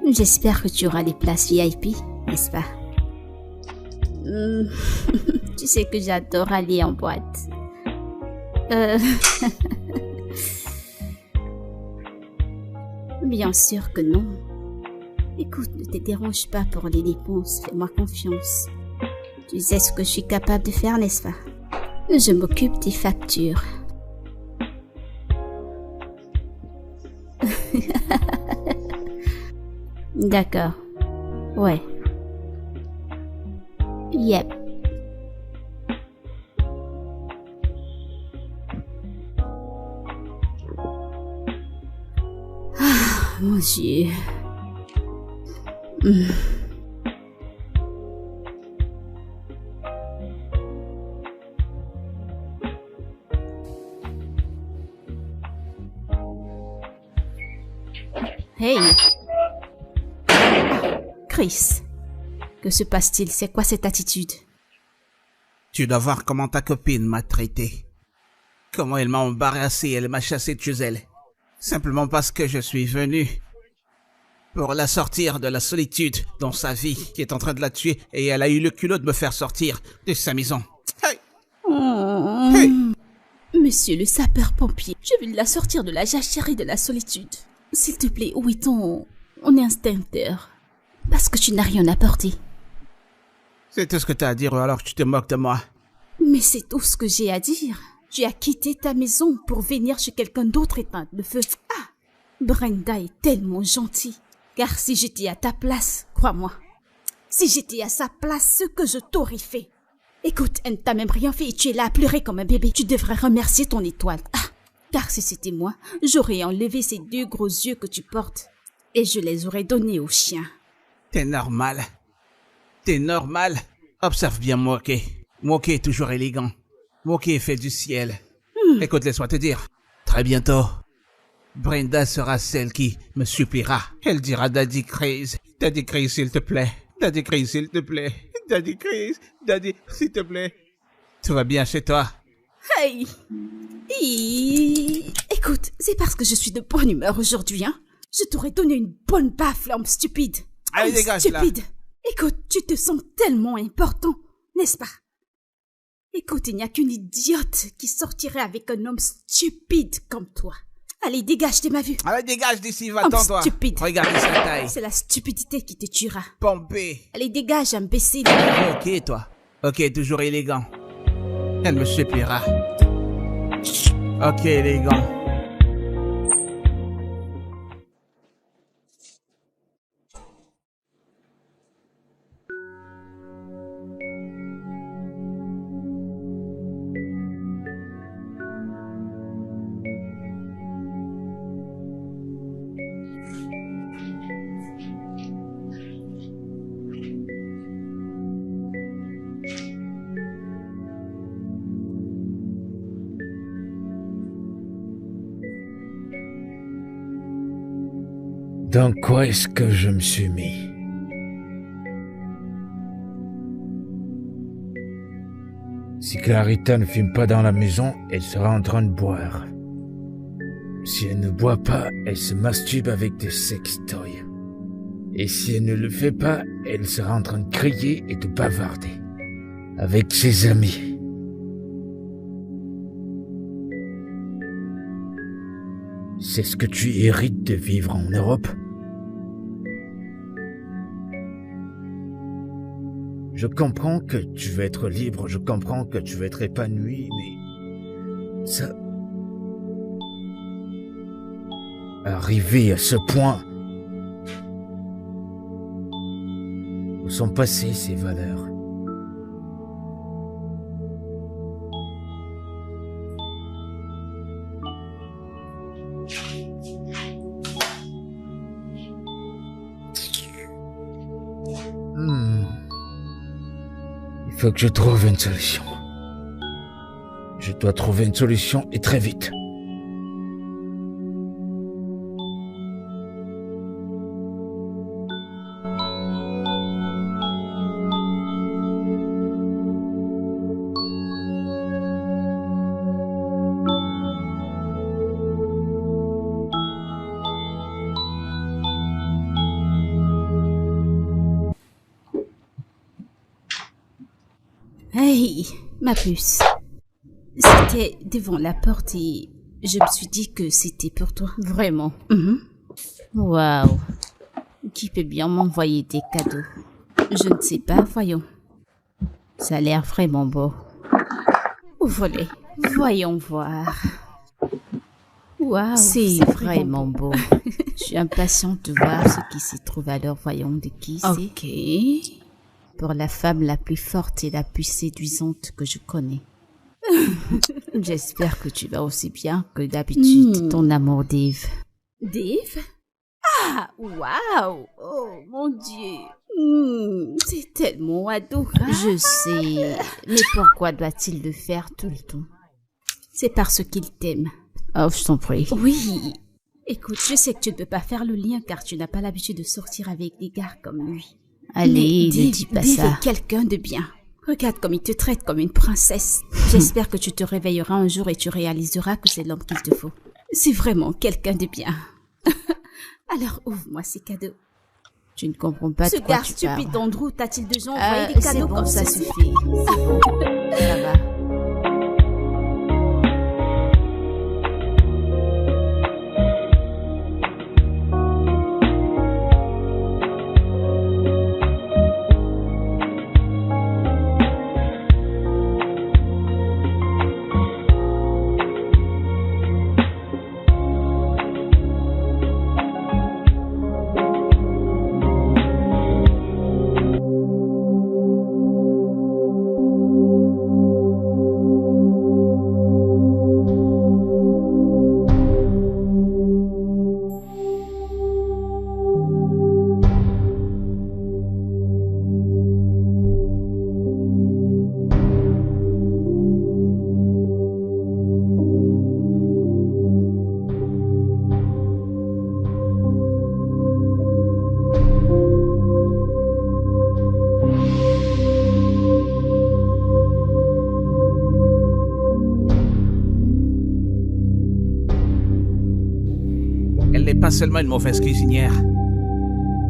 J'espère que tu auras des places VIP, n'est-ce pas? Tu sais que j'adore aller en boîte. Bien sûr que non. Écoute, ne te dérange pas pour les dépenses, fais-moi confiance. Tu sais ce que je suis capable de faire, n'est-ce pas? Je m'occupe des factures. D'accord. Ouais. Yep. Ah, mon Dieu. Hey. Chris. Que se passe-t-il? C'est quoi cette attitude? Tu dois voir comment ta copine m'a traité. Comment elle m'a embarrassé, elle m'a chassé de chez elle. Simplement parce que je suis venu pour la sortir de la solitude dans sa vie qui est en train de la tuer et elle a eu le culot de me faire sortir de sa maison. Hey! Oh. Hey! Monsieur le sapeur-pompier, je vais la sortir de la jachère et de la solitude. S'il te plaît, où est ton instincteur? Parce que tu n'as rien apporté. C'est tout ce que tu as à dire ou alors tu te moques de moi? Mais c'est tout ce que j'ai à dire. Tu as quitté ta maison pour venir chez quelqu'un d'autre éteindre le feu. Ah! Brenda est tellement gentille. Car si j'étais à ta place, crois-moi, si j'étais à sa place, ce que je t'aurais fait. Écoute, elle ne t'a même rien fait et tu es là à pleurer comme un bébé. Tu devrais remercier ton étoile. Ah! Car si c'était moi, j'aurais enlevé ces 2 gros yeux que tu portes et je les aurais donnés aux chiens. T'es normal. T'es normal. Observe bien Moquet. Moquet est toujours élégant. Moquet fait du ciel. Écoute, laisse-moi te dire. Très bientôt, Brenda sera celle qui me suppliera. Elle dira Daddy Chris. Daddy Chris, s'il te plaît. Daddy Chris, s'il te plaît. Daddy Chris. Daddy, s'il te plaît. Tout va bien chez toi? Hey! Écoute, c'est parce que je suis de bonne humeur aujourd'hui, hein? Je t'aurais donné une bonne baffe, l'homme stupide. Allez, Homme dégage, stupide. là. Écoute, tu te sens tellement important, n'est-ce pas? Écoute, il n'y a qu'une idiote qui sortirait avec un homme stupide comme toi. Allez, dégage de ma vue. Allez, dégage d'ici, Homme va-t'en, toi. stupide. Regarde sa taille. C'est la stupidité qui te tuera. Pompé. Allez, dégage, imbécile. Ok, toi. Ok, toujours élégant. Elle me suppliera. Ok, élégant. Dans quoi est-ce que je me suis mis? Si Clarita ne fume pas dans la maison, elle sera en train de boire. Si elle ne boit pas, elle se masturbe avec des sextoys. Et si elle ne le fait pas, elle sera en train de crier et de bavarder. Avec ses amis. C'est ce que tu hérites de vivre en Europe? Je comprends que tu veux être libre, je comprends que tu veux être épanoui, mais ça... Arrivé à ce point, où sont passées ces valeurs? Il faut que je trouve une solution. Je dois trouver une solution et très vite. Hey! Hey, ma puce. C'était devant la porte et je me suis dit que c'était pour toi. Vraiment. Waouh. Qui peut bien m'envoyer des cadeaux? Je ne sais pas, voyons. Ça a l'air vraiment beau. Ouvre-les. Voyons voir. Waouh, c'est vraiment beau. Je suis impatiente de voir ce qui s'y trouve, alors voyons de qui c'est. Ok. Pour la femme la plus forte et la plus séduisante que je connais. J'espère que tu vas aussi bien que d'habitude, ton amour Dave. Dave? Ah, waouh! Oh, mon Dieu! C'est tellement adorable. Je sais, mais pourquoi doit-il le faire tout le temps? C'est parce qu'il t'aime. Oh, je t'en prie. Oui. Écoute, je sais que tu ne peux pas faire le lien car tu n'as pas l'habitude de sortir avec des gars comme lui. Allez, ne dis pas ça. Dave est quelqu'un de bien. Regarde comme il te traite comme une princesse. J'espère que tu te réveilleras un jour et tu réaliseras que c'est l'homme qu'il te faut. C'est vraiment quelqu'un de bien. Alors ouvre-moi ces cadeaux. Tu ne comprends pas de quoi tu parles. Ce gars stupide d'Andrew t'a-t-il déjà envoyé des cadeaux bon, comme ça ceci? suffit. C'est bon. Ça va. Elle n'est pas seulement une mauvaise cuisinière.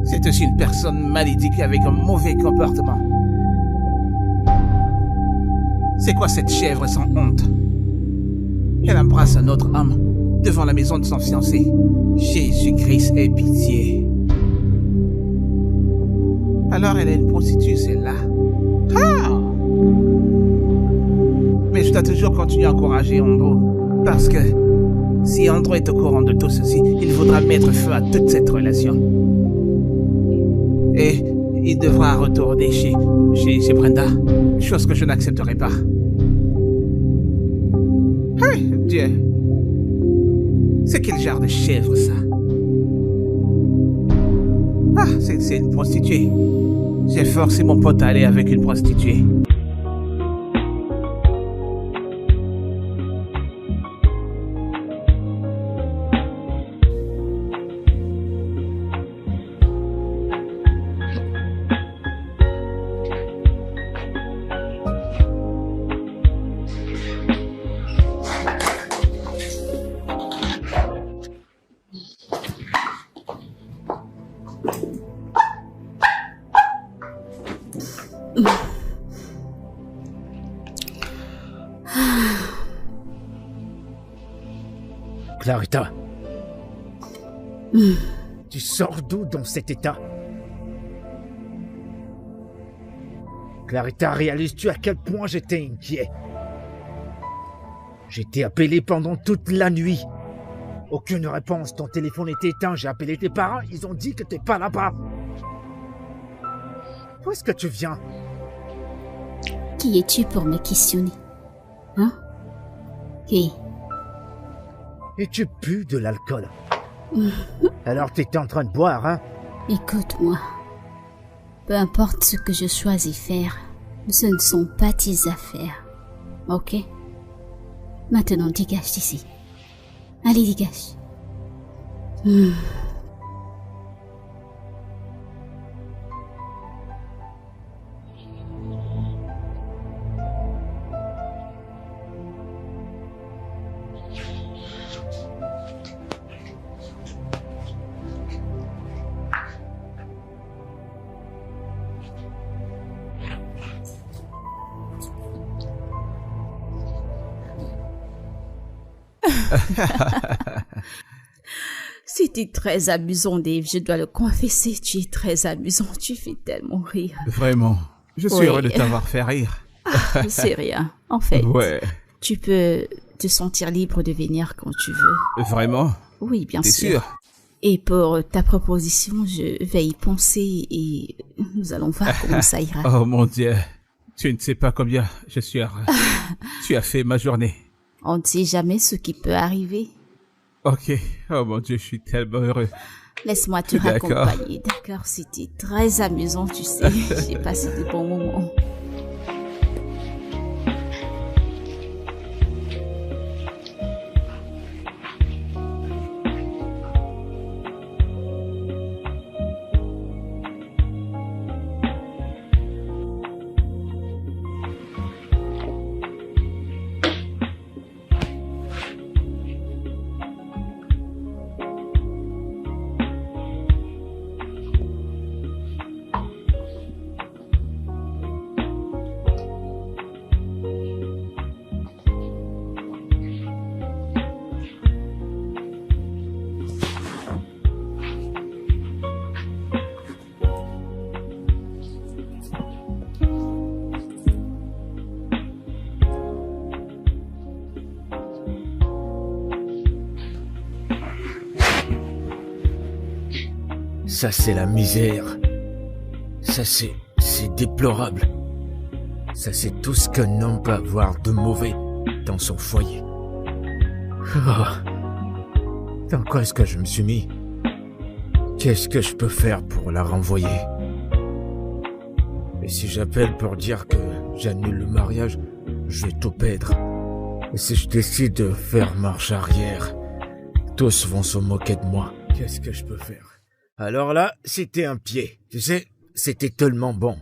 C'est aussi une personne mal éduquée avec un mauvais comportement. C'est quoi cette chèvre sans honte? Elle embrasse un autre homme devant la maison de son fiancé. Jésus-Christ ait pitié. Alors elle est une prostituée, celle-là. Ah! Mais je dois toujours continuer à encourager Andrew. Parce que si Andrew est au courant de tout ceci, il faudra mettre feu à toute cette relation. Et il devra retourner chez Brenda. Chose que je n'accepterai pas. Hey, Dieu. C'est quel genre de chèvre, ça? Ah, c'est une prostituée. J'ai forcé mon pote à aller avec une prostituée. Clarita. Tu sors d'où dans cet état? Clarita, réalises-tu à quel point j'étais inquiet? J'ai été appelé pendant toute la nuit. Aucune réponse, ton téléphone était éteint, j'ai appelé tes parents, ils ont dit que t'es pas là-bas. Où est-ce que tu viens? Qui es-tu pour me questionner? Hein? Qui? Et tu pues de l'alcool. Alors t'étais en train de boire, hein? Écoute-moi. Peu importe ce que je choisis faire, ce ne sont pas tes affaires. Ok? Maintenant, dégage d'ici. Allez, dégage. C'était très amusant, Dave, je dois le confesser. Tu es très amusant, tu fais tellement rire. Vraiment, je suis heureux de t'avoir fait rire. C'est rien, en fait. Ouais. Tu peux te sentir libre de venir quand tu veux. Vraiment? Oui, bien T'es sûr. sûr? Et pour ta proposition, je vais y penser et nous allons voir comment ça ira. Oh mon Dieu, tu ne sais pas combien je suis heureux. Tu as fait ma journée. On ne sait jamais ce qui peut arriver. Ok, oh mon Dieu, je suis tellement heureux. Laisse-moi te D'accord. raccompagner, d'accord? C'était très amusant, tu sais. J'ai passé de bons moments. Ça, c'est la misère. Ça, c'est déplorable. Ça, c'est tout ce qu'un homme peut avoir de mauvais dans son foyer. Oh. Dans quoi est-ce que je me suis mis? Qu'est-ce que je peux faire pour la renvoyer? Et si j'appelle pour dire que j'annule le mariage, je vais tout perdre. Et si je décide de faire marche arrière, tous vont se moquer de moi. Qu'est-ce que je peux faire? Alors là, c'était un pied. Tu sais, c'était tellement bon.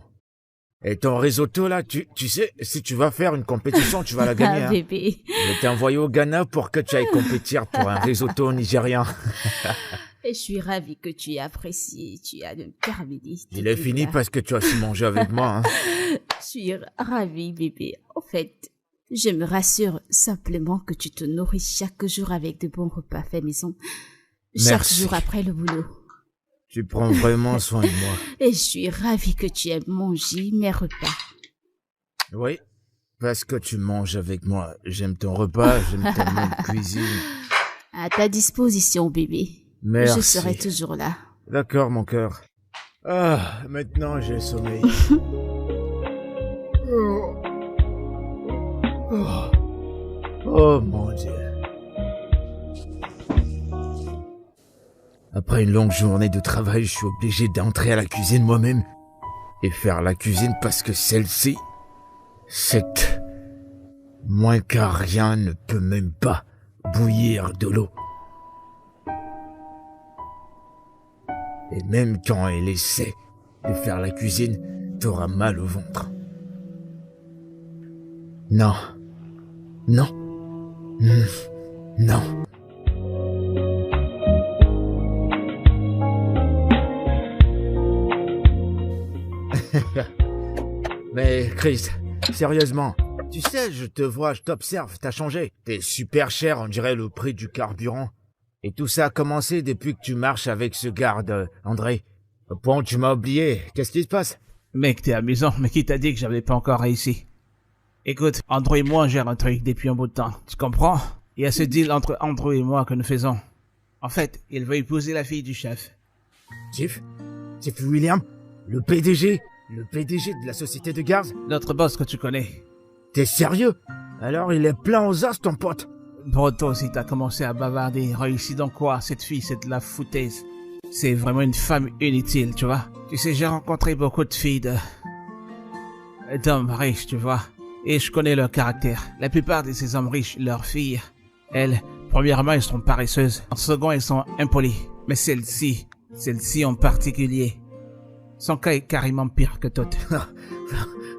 Et ton risotto là, tu sais, si tu vas faire une compétition, tu vas la gagner. Ah, Hein. bébé. Je t'ai envoyé au Ghana pour que tu ailles compétir pour un risotto nigérien. Et je suis ravie que tu aies apprécié. Tu as le terminé. Il est fini parce que tu as su manger avec moi. Hein. Je suis ravie, bébé. En fait, je me rassure simplement que tu te nourris chaque jour avec de bons repas faits maison. Chaque Merci. jour après le boulot. Tu prends vraiment soin de moi. Et je suis ravie que tu aimes manger mes repas. Oui, parce que tu manges avec moi. J'aime ton repas, j'aime ton mode de cuisine. À ta disposition, bébé. Merci. Je serai toujours là. D'accord, mon cœur. Ah, maintenant j'ai sommeil. Oh mon Dieu. Après une longue journée de travail, je suis obligé d'entrer à la cuisine moi-même et faire la cuisine parce que celle-ci, c'est moins qu'à rien ne peut même pas bouillir de l'eau. Et même quand elle essaie de faire la cuisine, t'auras mal au ventre. Non. Non. Non. Mais Chris, sérieusement, tu sais, je te vois, je t'observe, t'as changé. T'es super cher, on dirait le prix du carburant. Et tout ça a commencé depuis que tu marches avec ce garde, André. Au point où tu m'as oublié, qu'est-ce qui se passe? Mec, t'es amusant, mais qui t'a dit que j'avais pas encore réussi? Écoute, Andrew et moi on gère un truc depuis un bout de temps, tu comprends? Il y a ce deal entre Andrew et moi que nous faisons. En fait, il veut épouser la fille du chef. Chief William? Le PDG de la société de garde? Notre boss que tu connais. T'es sérieux? Alors il est plein aux as, ton pote. Broto, si t'as commencé à bavarder, réussis donc quoi? Cette fille, c'est de la foutaise. C'est vraiment une femme inutile, tu vois? Tu sais, j'ai rencontré beaucoup de filles d'hommes riches, tu vois? Et je connais leur caractère. La plupart de ces hommes riches, leurs filles, elles, premièrement, elles sont paresseuses. En second, elles sont impolies. Mais celle-ci en particulier, son cas est carrément pire que toutes.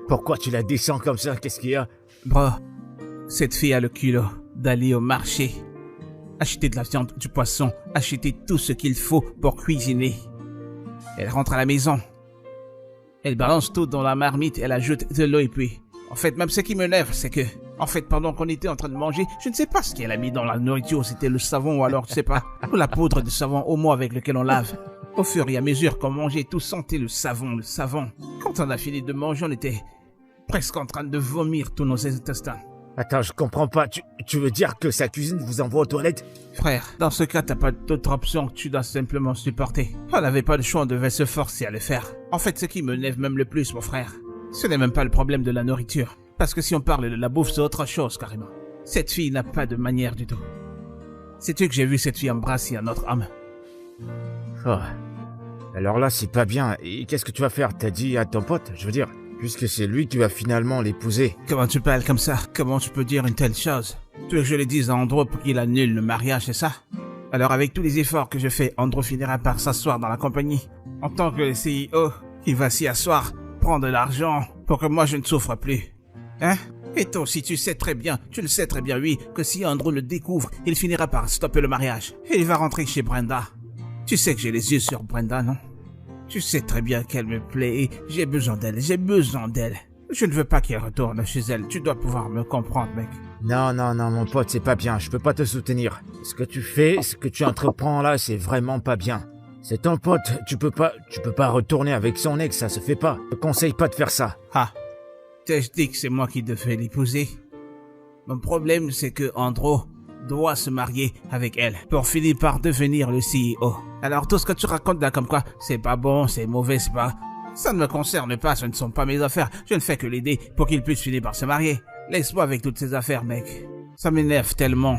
Pourquoi tu la descends comme ça? Qu'est-ce qu'il y a? Bro, cette fille a le culot d'aller au marché, acheter de la viande, du poisson, acheter tout ce qu'il faut pour cuisiner. Elle rentre à la maison. Elle balance tout dans la marmite, elle ajoute de l'eau et puis En fait, même ce qui m'énerve, c'est que, en fait, pendant qu'on était en train de manger, je ne sais pas ce qu'elle a mis dans la nourriture, c'était le savon ou alors, je sais pas, ou la poudre de savon au mot avec lequel on lave. Au fur et à mesure qu'on mangeait, tout sentait le savon, le savon. Quand on a fini de manger, on était presque en train de vomir tous nos intestins. Attends, je comprends pas. Tu veux dire que sa cuisine vous envoie aux toilettes? Frère, dans ce cas, t'as pas d'autre option que tu dois simplement supporter. On n'avait pas le choix, on devait se forcer à le faire. En fait, ce qui me lève même le plus, mon frère, ce n'est même pas le problème de la nourriture. Parce que si on parle de la bouffe, c'est autre chose, carrément. Cette fille n'a pas de manière du tout. Sais-tu que j'ai vu cette fille embrasser un autre homme? Oh. Alors là, c'est pas bien. Et qu'est-ce que tu vas faire? T'as dit à ton pote, je veux dire, puisque c'est lui qui va finalement l'épouser. Comment tu parles comme ça? Comment tu peux dire une telle chose? Tu veux que je le dise à Andrew pour qu'il annule le mariage, c'est ça? Alors avec tous les efforts que je fais, Andrew finira par s'asseoir dans la compagnie. En tant que le CEO, il va s'y asseoir, prendre de l'argent pour que moi je ne souffre plus. Hein? Et toi aussi tu sais très bien, tu le sais très bien, oui, que si Andrew le découvre, il finira par stopper le mariage. Et il va rentrer chez Brenda. Tu sais que j'ai les yeux sur Brenda, non? Tu sais très bien qu'elle me plaît et j'ai besoin d'elle, j'ai besoin d'elle. Je ne veux pas qu'elle retourne chez elle, tu dois pouvoir me comprendre, mec. Non, mon pote, c'est pas bien, je peux pas te soutenir. Ce que tu fais, ce que tu entreprends là, c'est vraiment pas bien. C'est ton pote, tu peux pas retourner avec son ex, ça se fait pas. Je te conseille pas de faire ça. Ah, t'ai-je dit que c'est moi qui devais l'épouser? Mon problème, c'est que Andrew doit se marier avec elle pour finir par devenir le CEO. Alors tout ce que tu racontes là comme quoi, c'est pas bon, c'est mauvais, c'est pas... Ça ne me concerne pas, ce ne sont pas mes affaires. Je ne fais que l'aider pour qu'il puisse finir par se marier. Laisse-moi avec toutes ces affaires, mec. Ça m'énerve tellement.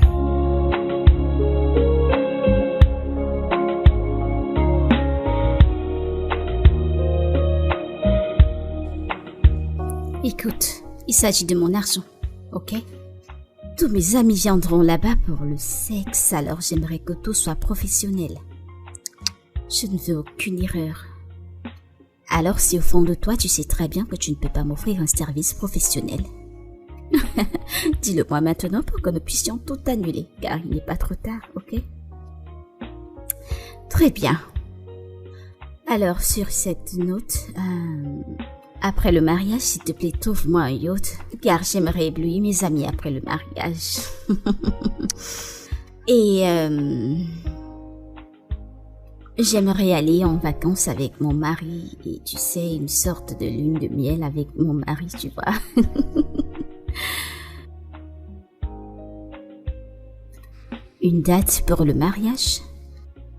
Écoute, il s'agit de mon argent, ok? Tous mes amis viendront là-bas pour le sexe, alors j'aimerais que tout soit professionnel. Je ne veux aucune erreur. Alors si au fond de toi, tu sais très bien que tu ne peux pas m'offrir un service professionnel. Dis-le-moi maintenant pour que nous puissions tout annuler, car il n'est pas trop tard, ok? Très bien. Alors sur cette note, après le mariage, s'il te plaît, trouve-moi un yacht, car j'aimerais éblouir mes amis après le mariage. Et j'aimerais aller en vacances avec mon mari, et tu sais, une sorte de lune de miel avec mon mari, tu vois. Une date pour le mariage?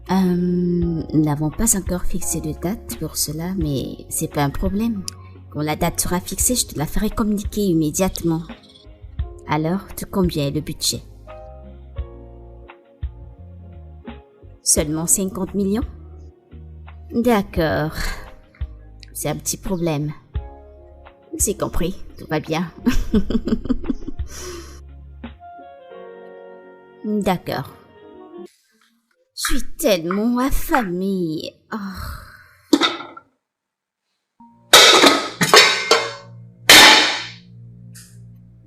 Nous n'avons pas encore fixé de date pour cela, mais c'est pas un problème. Quand la date sera fixée, je te la ferai communiquer immédiatement. Alors, de combien est le budget? Seulement 50 millions? D'accord. C'est un petit problème. C'est compris, tout va bien. D'accord. Je suis tellement affamée. Oh.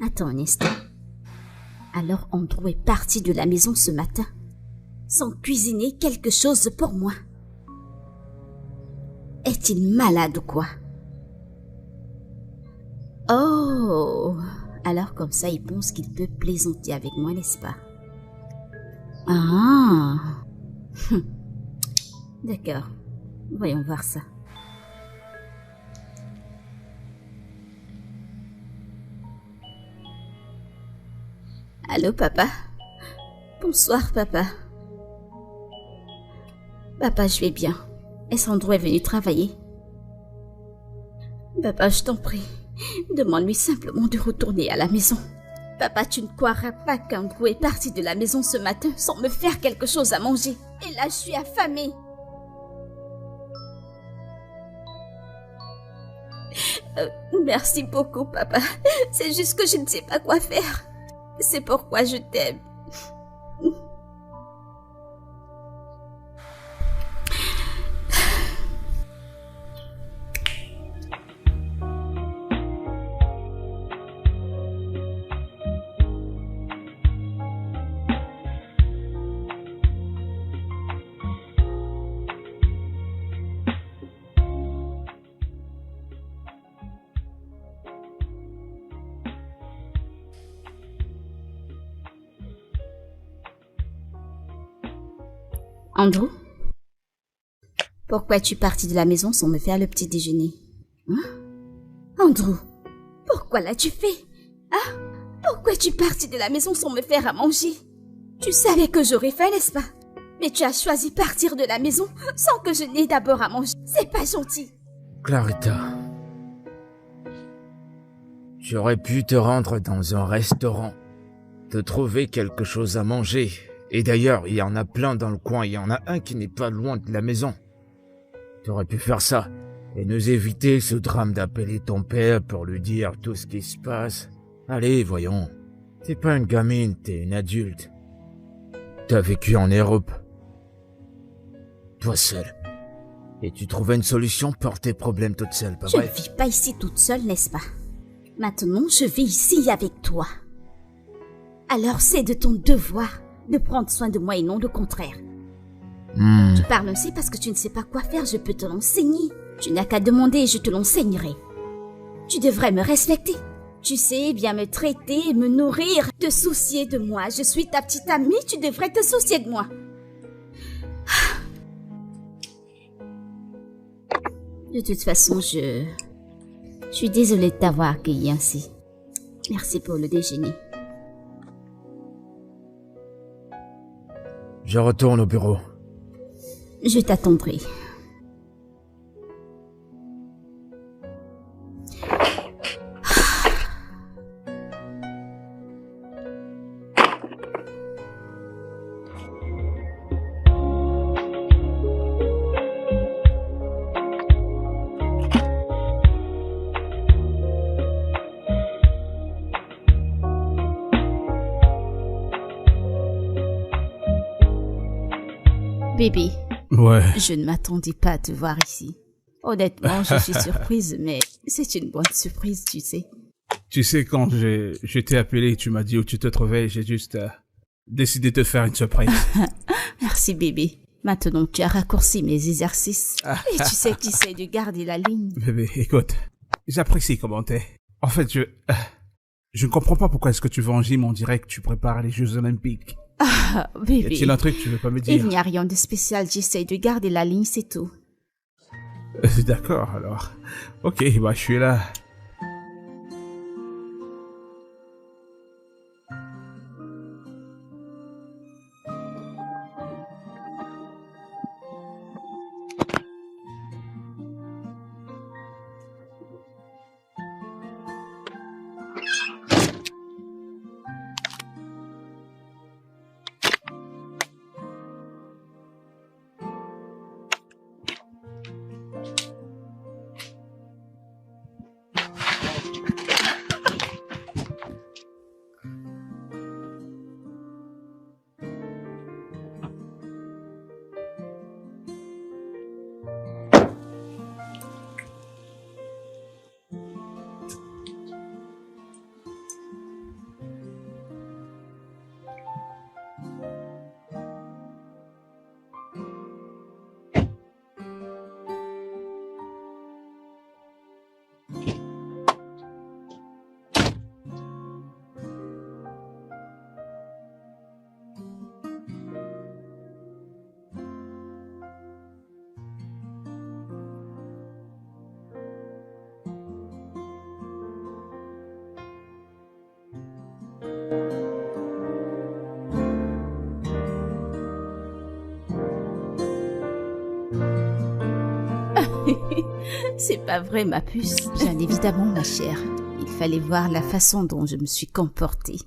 Attends un instant. Alors Andrew est parti de la maison ce matin, sans cuisiner quelque chose pour moi. Est-il malade ou quoi? Oh, alors comme ça il pense qu'il peut plaisanter avec moi, n'est-ce pas? Ah, d'accord, voyons voir ça. Allô, papa? Bonsoir, papa. Papa, je vais bien. Est-ce qu'Andrew est venu travailler? Papa, je t'en prie, demande-lui simplement de retourner à la maison. Papa, tu ne croiras pas qu'Andrew est parti de la maison ce matin sans me faire quelque chose à manger. Et là, je suis affamée. Merci beaucoup, papa. C'est juste que je ne sais pas quoi faire. C'est pourquoi je t'aime. Andrew? Pourquoi es-tu parti de la maison sans me faire le petit déjeuner? Hein? Andrew, pourquoi l'as-tu fait? Hein? Pourquoi es-tu parti de la maison sans me faire à manger? Tu savais que j'aurais faim, n'est-ce pas? Mais tu as choisi partir de la maison sans que je n'aie d'abord à manger. C'est pas gentil. Clarita, tu aurais pu te rendre dans un restaurant, te trouver quelque chose à manger. Et d'ailleurs, il y en a plein dans le coin, il y en a un qui n'est pas loin de la maison. Tu aurais pu faire ça et nous éviter ce drame d'appeler ton père pour lui dire tout ce qui se passe. Allez, voyons. T'es pas une gamine, t'es une adulte. T'as vécu en Europe. Toi seule. Et tu trouvais une solution pour tes problèmes toute seule, pas Je vrai? ne vis pas ici toute seule, n'est-ce pas? Maintenant, je vis ici avec toi. Alors c'est de ton devoir de prendre soin de moi et non le contraire. Tu parles ainsi parce que tu ne sais pas quoi faire, je peux te l'enseigner. Tu n'as qu'à demander et je te l'enseignerai. Tu devrais me respecter. Tu sais bien me traiter, me nourrir, te soucier de moi. Je suis ta petite amie, tu devrais te soucier de moi. De toute façon, je suis désolée de t'avoir accueilli ainsi. Merci pour le déjeuner. Je retourne au bureau. Je t'attendrai. Bébé. Ouais. Je ne m'attendais pas à te voir ici. Honnêtement, je suis surprise, mais c'est une bonne surprise, tu sais. Tu sais, quand je t'ai appelé, tu m'as dit où tu te trouvais, j'ai juste décidé de te faire une surprise. Merci, bébé. Maintenant, tu as raccourci mes exercices. Et tu sais qui c'est de garder la ligne. Bébé, écoute, j'apprécie comment t'es. En fait, je ne comprends pas pourquoi est-ce que tu vas en gym, on dirait que tu prépares les Jeux Olympiques. Ah, bébé. Y a-t-il un truc que tu veux pas me dire? Il n'y a rien de spécial, j'essaie de garder la ligne, c'est tout. D'accord, alors. Ok, bah je suis là. C'est pas vrai, ma puce. Bien évidemment, ma chère. Il fallait voir la façon dont je me suis comportée.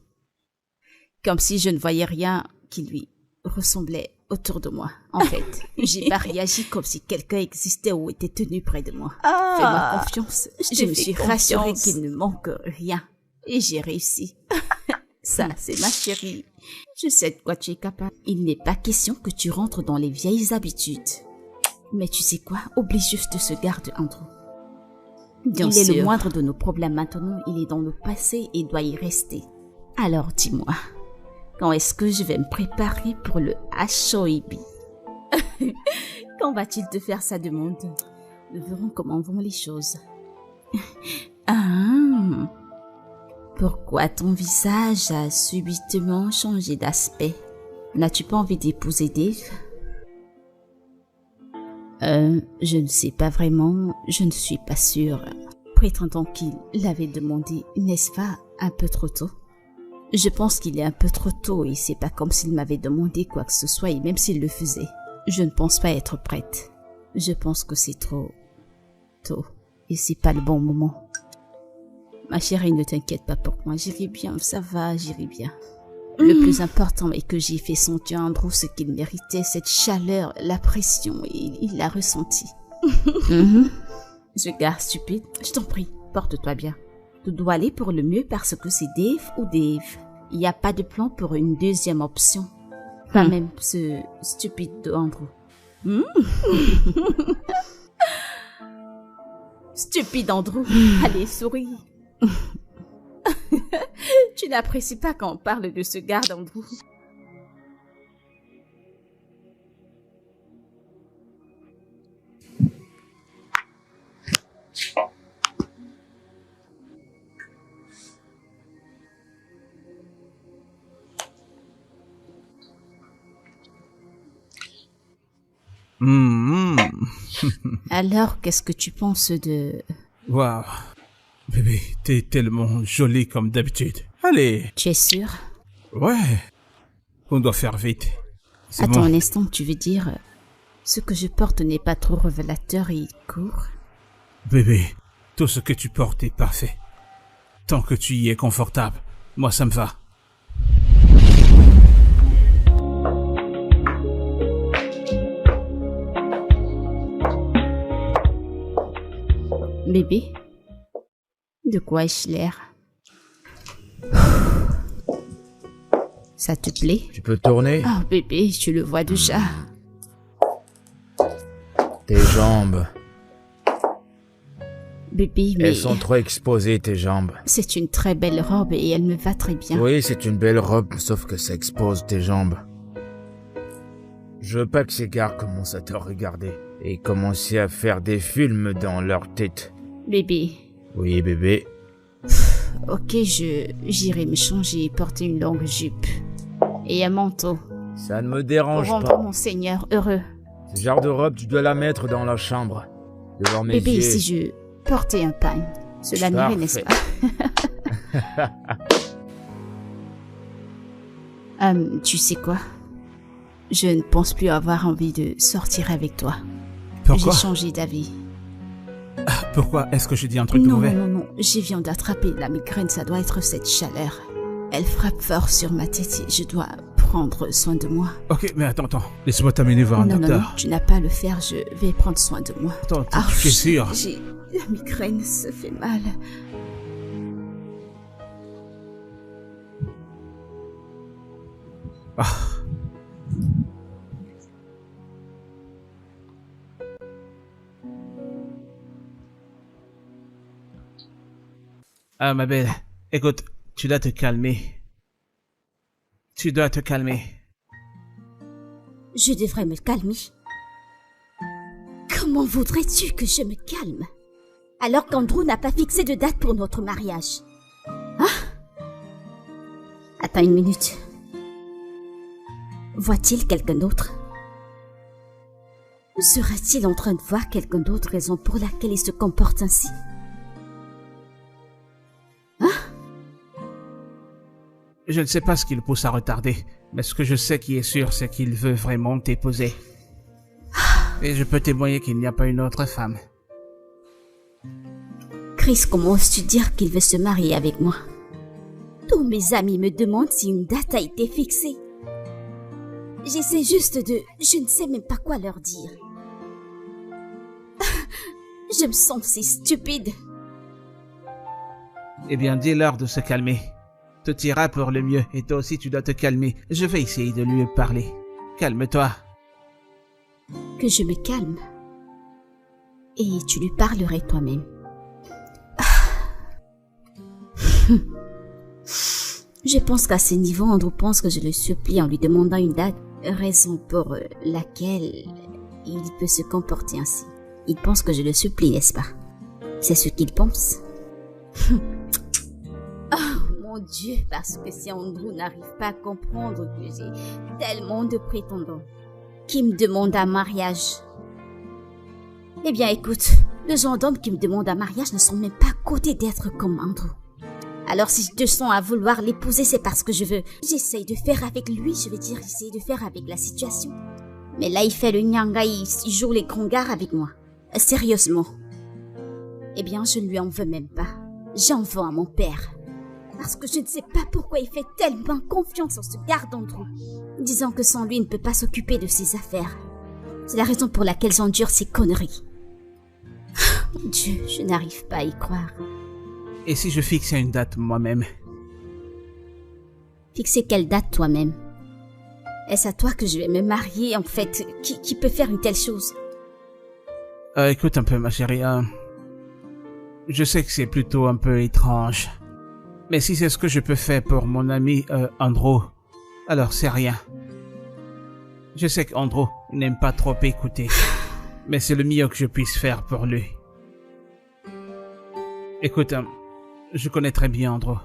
Comme si je ne voyais rien qui lui ressemblait autour de moi. En fait, j'ai pas réagi comme si quelqu'un existait ou était tenu près de moi. Fais-moi confiance. Je me suis rassurée qu'il ne manque rien. Et j'ai réussi. Ça, c'est ma chérie. Je sais de quoi tu es capable. Il n'est pas question que tu rentres dans les vieilles habitudes. Mais tu sais quoi? Oublie juste ce garde, Andrew. Il est le moindre de nos problèmes maintenant. Il est dans le passé et doit y rester. Alors dis-moi, quand est-ce que je vais me préparer pour le Ashoibi? Quand va-t-il te faire sa demande? Nous verrons comment vont les choses. Ah, pourquoi ton visage a subitement changé d'aspect? N'as-tu pas envie d'épouser Dave? Je ne sais pas vraiment, je ne suis pas sûre. Prétendant qu'il l'avait demandé, n'est-ce pas, un peu trop tôt? Je pense qu'il est un peu trop tôt et c'est pas comme s'il m'avait demandé quoi que ce soit et même s'il le faisait. Je ne pense pas être prête. Je pense que c'est trop tôt et c'est pas le bon moment. Ma chérie, ne t'inquiète pas pour moi, j'irai bien, ça va, j'irai bien. Le plus important est que j'ai fait sentir à Andrew ce qu'il méritait, cette chaleur, la pression, et il l'a ressenti. Ce gars stupide, je t'en prie, porte-toi bien. Tu dois aller pour le mieux parce que c'est Dave ou Dave. Il n'y a pas de plan pour une deuxième option. Pas même ce stupide de Andrew. Stupide Andrew, allez, souris. Tu n'apprécies pas quand on parle de ce gars d'Andrew. Alors, qu'est-ce que tu penses de... Waouh. Bébé, t'es tellement jolie comme d'habitude. Allez. Tu es sûr? Ouais. On doit faire vite. C'est Attends bon. un instant, tu veux dire... Ce que je porte n'est pas trop révélateur et court? Bébé, tout ce que tu portes est parfait. Tant que tu y es confortable, moi ça me va. Bébé? De quoi ai-je l'air? Ça te plaît? Tu peux tourner? Oh bébé, tu le vois déjà. Tes jambes. Bébé, mais... Elles sont trop exposées, tes jambes. C'est une très belle robe et elle me va très bien. Oui, c'est une belle robe, sauf que ça expose tes jambes. Je veux pas que ces gars commencent à te regarder et commencer à faire des films dans leur tête. Bébé. Oui, bébé. Ok, j'irai me changer et porter une longue jupe. Et un manteau. Ça ne me Pour dérange rendre pas. mon Seigneur heureux. Ce genre de robe, tu dois la mettre dans la chambre. Devant mes Bébé, yeux. si je portais un pagne, cela m'irait, n'est-ce pas? Tu sais quoi? Je ne pense plus avoir envie de sortir avec toi. Pourquoi? J'ai changé d'avis. Pourquoi est-ce que je dis un truc de Non, mauvais? non, non, non. Je viens d'attraper la migraine, ça doit être cette chaleur. Elle frappe fort sur ma tête et je dois prendre soin de moi. Ok, mais attends. Laisse-moi t'amener voir un Non, non, docteur. non, tu n'as pas à le faire, je vais prendre soin de moi. Attends, Ah, tu es sûr? j'ai la migraine, ça fait mal. Ah, ma belle, écoute, tu dois te calmer. Tu dois te calmer. Je devrais me calmer. Comment voudrais-tu que je me calme alors qu'Andrew n'a pas fixé de date pour notre mariage? Attends une minute. Voit-il quelqu'un d'autre? Sera-t-il en train de voir quelqu'un d'autre raison pour laquelle il se comporte ainsi? Je ne sais pas ce qui le pousse à retarder, mais ce que je sais qui est sûr, c'est qu'il veut vraiment t'épouser. Et je peux témoigner qu'il n'y a pas une autre femme. Chris, comment oses-tu dire qu'il veut se marier avec moi? Tous mes amis me demandent si une date a été fixée. J'essaie juste de... Je ne sais même pas quoi leur dire. Je me sens si stupide. Eh bien, dis-leur de se calmer. Tout ira pour le mieux, et toi aussi tu dois te calmer. Je vais essayer de lui parler. Calme-toi. Que je me calme. Et tu lui parlerais toi-même. Je pense qu'à ce niveau, Andrew pense que je le supplie en lui demandant une date, raison pour laquelle il peut se comporter ainsi. Il pense que je le supplie, n'est-ce pas? C'est ce qu'il pense. Oh mon Dieu, parce que si Andrew n'arrive pas à comprendre que j'ai tellement de prétendants qui me demandent un mariage, Eh bien, écoute, le genre d'hommes qui me demandent un mariage ne sont même pas à côté d'être comme Andrew. Alors si je te sens à vouloir l'épouser, c'est parce que je veux. J'essaye de faire avec lui, j'essaye de faire avec la situation. Mais là, il fait le nyanga, il joue les grands gars avec moi. Sérieusement. Eh bien, je ne lui en veux même pas. J'en veux à mon père. Parce que je ne sais pas pourquoi il fait tellement confiance en ce garde Andrew, disant que sans lui, il ne peut pas s'occuper de ses affaires. C'est la raison pour laquelle j'endure ces conneries. Mon Dieu, je n'arrive pas à y croire. Et si je fixais une date moi-même? Fixer quelle date toi-même? Est-ce à toi que je vais me marier, en fait? Qui peut faire une telle chose? Écoute un peu, ma chérie. Je sais que c'est plutôt un peu étrange. Mais si c'est ce que je peux faire pour mon ami Andrew, alors c'est rien. Je sais qu'Andrew n'aime pas trop écouter, mais c'est le mieux que je puisse faire pour lui. Écoute, je connais très bien Andrew.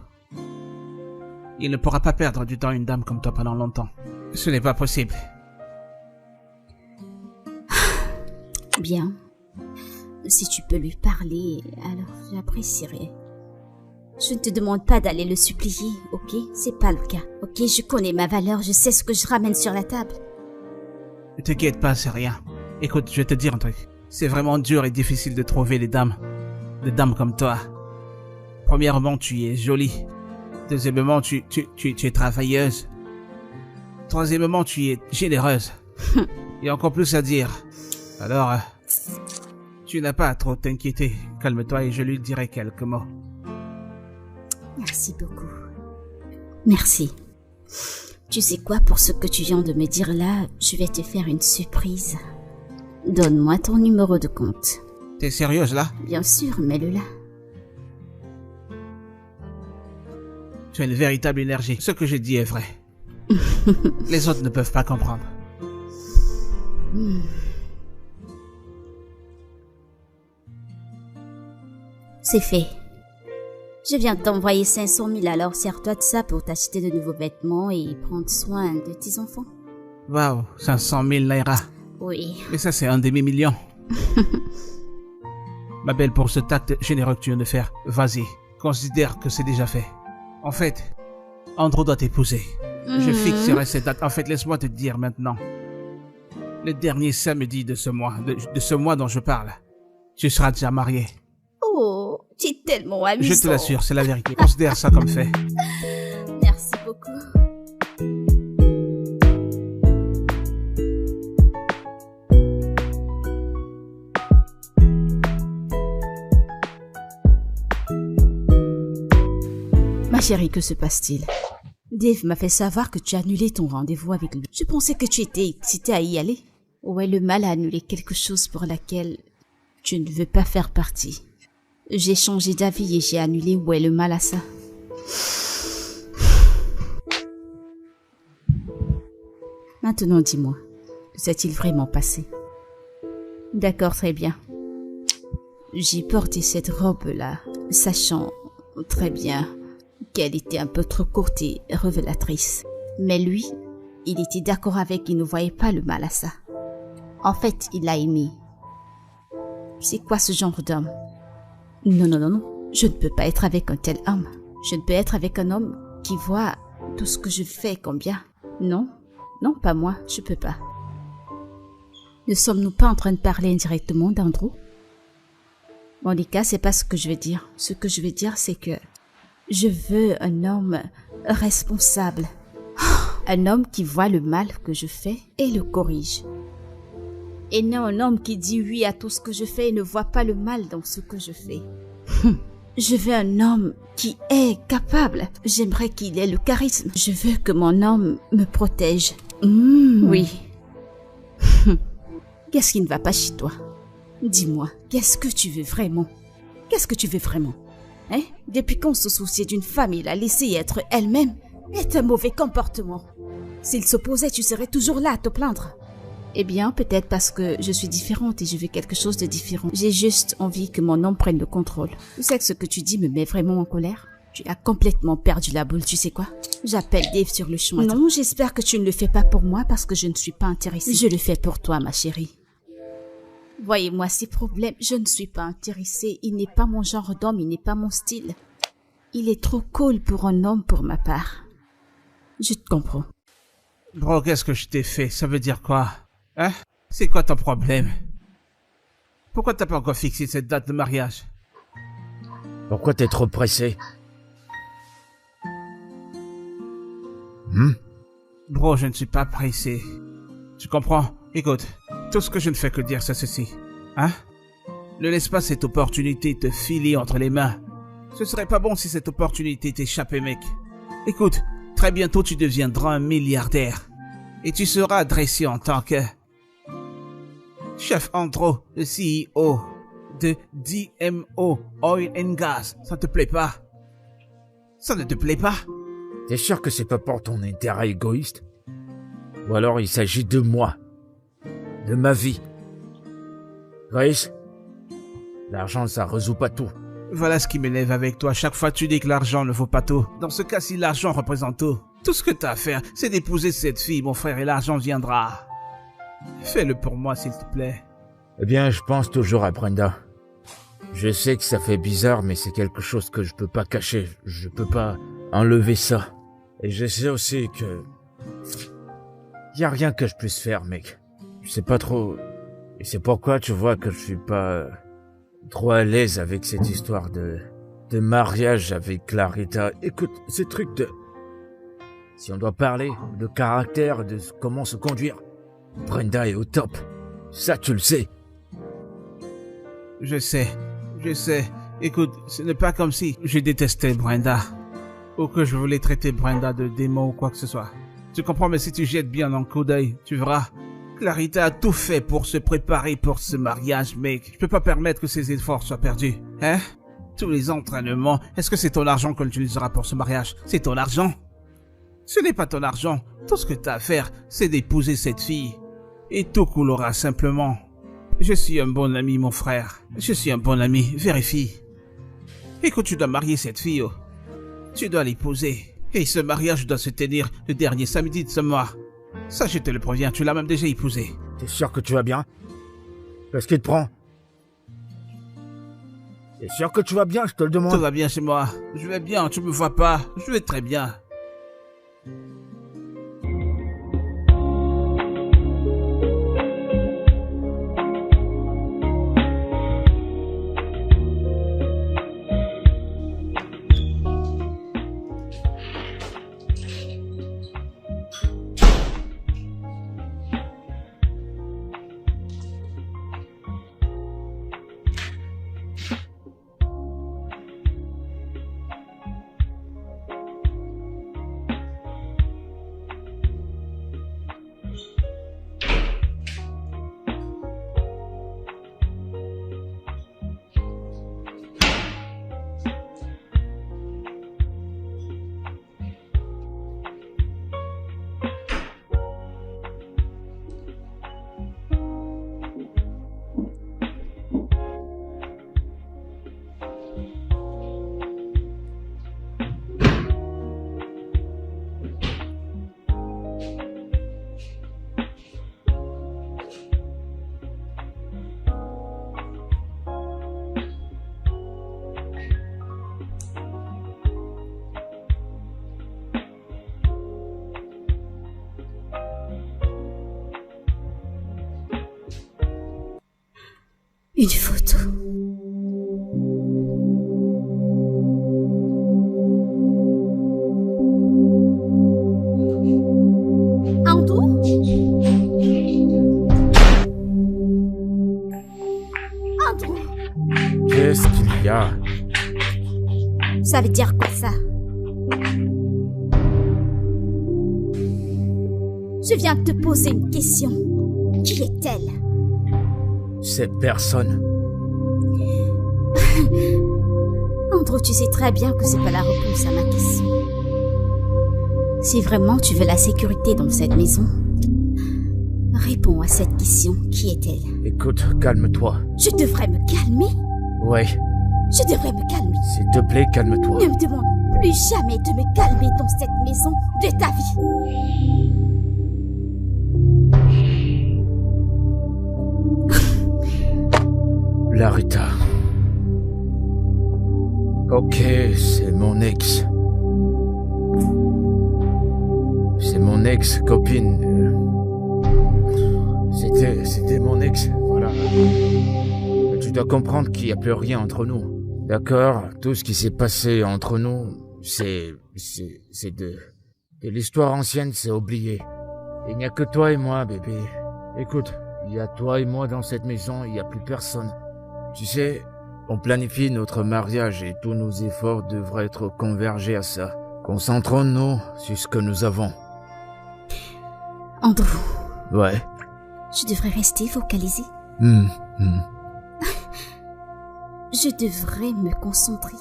Il ne pourra pas perdre du temps une dame comme toi pendant longtemps. Ce n'est pas possible. Bien. Si tu peux lui parler, alors j'apprécierais. Je ne te demande pas d'aller le supplier, ok? C'est pas le cas, ok? Je connais ma valeur, je sais ce que je ramène sur la table. Ne t'inquiète pas, c'est rien. Écoute, je vais te dire un truc. C'est vraiment dur et difficile de trouver des dames comme toi. Premièrement, tu es jolie. Deuxièmement, tu es travailleuse. Troisièmement, tu es généreuse. Et encore plus à dire. Alors, tu n'as pas à trop t'inquiéter. Calme-toi et je lui dirai quelques mots. Merci beaucoup. Merci. Tu sais quoi, pour ce que tu viens de me dire là, je vais te faire une surprise. Donne-moi ton numéro de compte. T'es sérieuse là? Bien sûr, mets-le là. Tu as une véritable énergie. Ce que j'ai dit est vrai. Les autres ne peuvent pas comprendre. C'est fait. Je viens de t'envoyer 500 000, alors sers-toi de ça pour t'acheter de nouveaux vêtements et prendre soin de tes enfants. Waouh, 500 000 naira. Oui. Mais ça, c'est un demi-million. Ma belle, pour ce acte généreux que tu viens de faire, vas-y, considère que c'est déjà fait. En fait, Andrew doit t'épouser. Je fixerai cette date. En fait, laisse-moi te dire maintenant. Le dernier samedi de ce mois dont je parle, tu seras déjà marié. Oh, tu es tellement amusant. Je te l'assure, c'est la vérité. Considère ça comme fait. Merci beaucoup. Ma chérie, que se passe-t-il? Dave m'a fait savoir que tu as annulé ton rendez-vous avec lui. Je pensais que tu étais excitée à y aller. Ouais, le mal a annulé quelque chose pour laquelle tu ne veux pas faire partie. J'ai changé d'avis et j'ai annulé où est le mal à ça. Maintenant, dis-moi, s'est-il vraiment passé? D'accord, très bien. J'ai porté cette robe-là, sachant très bien qu'elle était un peu trop courte et révélatrice. Mais lui, il était d'accord avec, il ne voyait pas le mal à ça. En fait, il l'a aimé. C'est quoi ce genre d'homme? Non. Je ne peux pas être avec un tel homme. Je ne peux être avec un homme qui voit tout ce que je fais comme bien. Non, pas moi, je peux pas. Ne sommes-nous pas en train de parler indirectement d'Andrew? Monica, c'est pas ce que je veux dire. Ce que je veux dire, c'est que je veux un homme responsable. Un homme qui voit le mal que je fais et le corrige. Et non un homme qui dit oui à tout ce que je fais et ne voit pas le mal dans ce que je fais. Je veux un homme qui est capable. J'aimerais qu'il ait le charisme. Je veux que mon homme me protège. Oui. Qu'est-ce qui ne va pas chez toi? Dis-moi, qu'est-ce que tu veux vraiment? Qu'est-ce que tu veux vraiment? Hein? Depuis qu'on se souciait d'une femme et la laisser être elle-même, est un mauvais comportement. S'il s'opposait, tu serais toujours là à te plaindre. Eh bien, peut-être parce que je suis différente et je veux quelque chose de différent. J'ai juste envie que mon homme prenne le contrôle. Tu sais que ce que tu dis me met vraiment en colère? Tu as complètement perdu la boule, tu sais quoi? J'appelle Dave sur le chemin. Non, j'espère que tu ne le fais pas pour moi parce que je ne suis pas intéressée. Je le fais pour toi, ma chérie. Voyez-moi ces problèmes, je ne suis pas intéressée. Il n'est pas mon genre d'homme, il n'est pas mon style. Il est trop cool pour un homme pour ma part. Je te comprends. Bro, qu'est-ce que je t'ai fait? Ça veut dire quoi? Hein? C'est quoi ton problème? Pourquoi t'as pas encore fixé cette date de mariage? Pourquoi t'es trop pressé? Bro, je ne suis pas pressé. Tu comprends? Écoute, tout ce que je ne fais que dire, c'est ceci. Hein? Ne laisse pas cette opportunité te filer entre les mains. Ce serait pas bon si cette opportunité t'échappait, mec. Écoute, très bientôt tu deviendras un milliardaire. Et tu seras adressé en tant que... Chef Andro, le CEO de DMO Oil and Gas. Ça te plaît pas? Ça ne te plaît pas? T'es sûr que c'est pas pour ton intérêt égoïste? Ou alors il s'agit de moi? De ma vie? Grace? L'argent, ça résout pas tout. Voilà ce qui m'élève avec toi. Chaque fois tu dis que l'argent ne vaut pas tout. Dans ce cas-ci, l'argent représente tout. Tout ce que t'as à faire, c'est d'épouser cette fille, mon frère, et l'argent viendra. Fais-le pour moi, s'il te plaît. Eh bien, je pense toujours à Brenda. Je sais que ça fait bizarre, mais c'est quelque chose que je peux pas cacher. Je peux pas enlever ça. Et je sais aussi que... y a rien que je puisse faire, mec. Je sais pas trop... Et c'est pourquoi tu vois que je suis pas trop à l'aise avec cette histoire de mariage avec Clarita. Écoute, ces trucs de... Si on doit parler de caractère, de comment se conduire, Brenda est au top. Ça, tu le sais. Je sais. Écoute, ce n'est pas comme si je détestais Brenda. Ou que je voulais traiter Brenda de démon ou quoi que ce soit. Tu comprends, mais si tu jettes bien un coup d'œil, tu verras. Clarita a tout fait pour se préparer pour ce mariage, mec. Je peux pas permettre que ses efforts soient perdus. Hein? Tous les entraînements, est-ce que c'est ton argent qu'on utilisera pour ce mariage? C'est ton argent? Ce n'est pas ton argent. Tout ce que t'as à faire, c'est d'épouser cette fille. Et tout coulera simplement. Je suis un bon ami, mon frère. Je suis un bon ami, vérifie. Écoute, tu dois marier cette fille. Oh. Tu dois l'épouser. Et ce mariage doit se tenir le dernier samedi de ce mois. Ça, je te le préviens, tu l'as même déjà épousé. T'es sûr que tu vas bien? Qu'est-ce qui te prend? T'es sûr que tu vas bien, je te le demande? Tout va bien chez moi. Je vais bien, tu me vois pas. Je vais très bien. Une photo. Andrew? Andrew? Qu'est-ce qu'il y a? Ça veut dire quoi ça? Je viens de te poser une question. Qui est-elle? Cette personne. Andrew, tu sais très bien que c'est pas la réponse à ma question. Si vraiment tu veux la sécurité dans cette maison, réponds à cette question. Qui est-elle? Écoute, calme-toi. Je devrais me calmer? Ouais, Je devrais me calmer. s'il te plaît, calme-toi. Ne me demande plus jamais de me calmer dans cette maison de ta vie. Larita. Ok, c'est mon ex. C'est mon ex-copine. C'était mon ex, voilà. Mais tu dois comprendre qu'il n'y a plus rien entre nous. D'accord? Tout ce qui s'est passé entre nous, c'est de l'histoire ancienne, c'est oublié. Il n'y a que toi et moi, bébé. Écoute, il y a toi et moi dans cette maison, il n'y a plus personne. Tu sais, on planifie notre mariage et tous nos efforts devraient être convergés à ça. Concentrons-nous sur ce que nous avons. Andrew. Ouais. Je devrais rester focalisée. Je devrais me concentrer.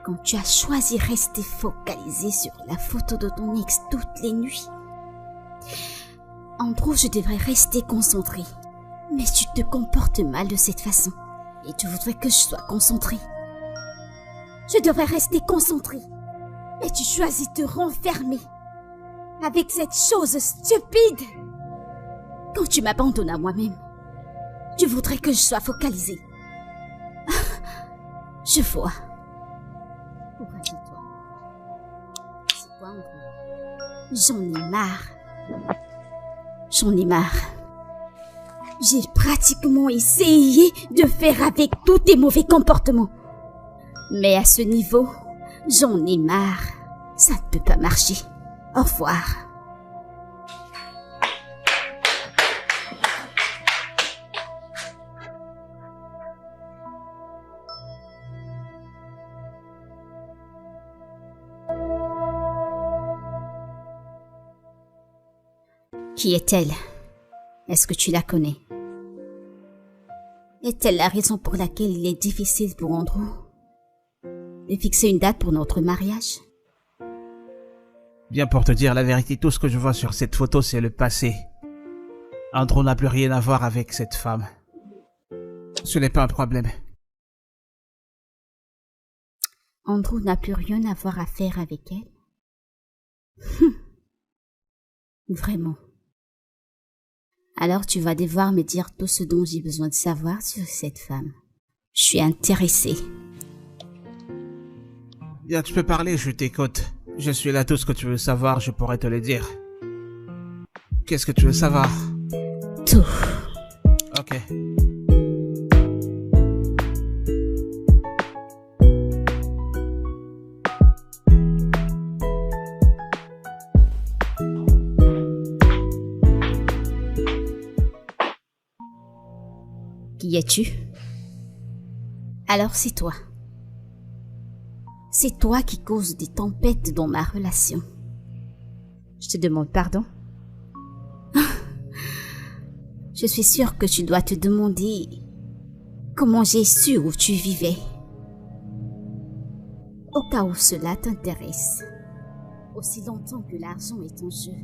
Quand tu as choisi rester focalisé sur la photo de ton ex toutes les nuits. Andrew, je devrais rester concentrée. Mais tu te comportes mal de cette façon. Et tu voudrais que je sois concentrée. Je devrais rester concentrée. Mais tu choisis de te renfermer. Avec cette chose stupide. Quand tu m'abandonnes à moi-même, tu voudrais que je sois focalisée. Je vois. Courage-toi. C'est quoi, Andrew? J'en ai marre. J'en ai marre. J'ai pratiquement essayé de faire avec tous tes mauvais comportements. Mais à ce niveau, j'en ai marre. Ça ne peut pas marcher. Au revoir. Qui est-elle? Est-ce que tu la connais? Est-elle la raison pour laquelle il est difficile pour Andrew de fixer une date pour notre mariage? Bien, pour te dire la vérité, tout ce que je vois sur cette photo, c'est le passé. Andrew n'a plus rien à voir avec cette femme. Ce n'est pas un problème. Andrew n'a plus rien à voir à faire avec elle? Vraiment. Alors tu vas devoir me dire tout ce dont j'ai besoin de savoir sur cette femme. Je suis intéressée. Bien, tu peux parler, je t'écoute. Je suis là, tout ce que tu veux savoir, je pourrais te le dire. Qu'est-ce que tu veux savoir? Tout. Ok. Qui es-tu? Alors c'est toi. C'est toi qui causes des tempêtes dans ma relation. Je te demande pardon. Je suis sûre que tu dois te demander comment j'ai su où tu vivais. Au cas où cela t'intéresse, aussi longtemps que l'argent est en jeu,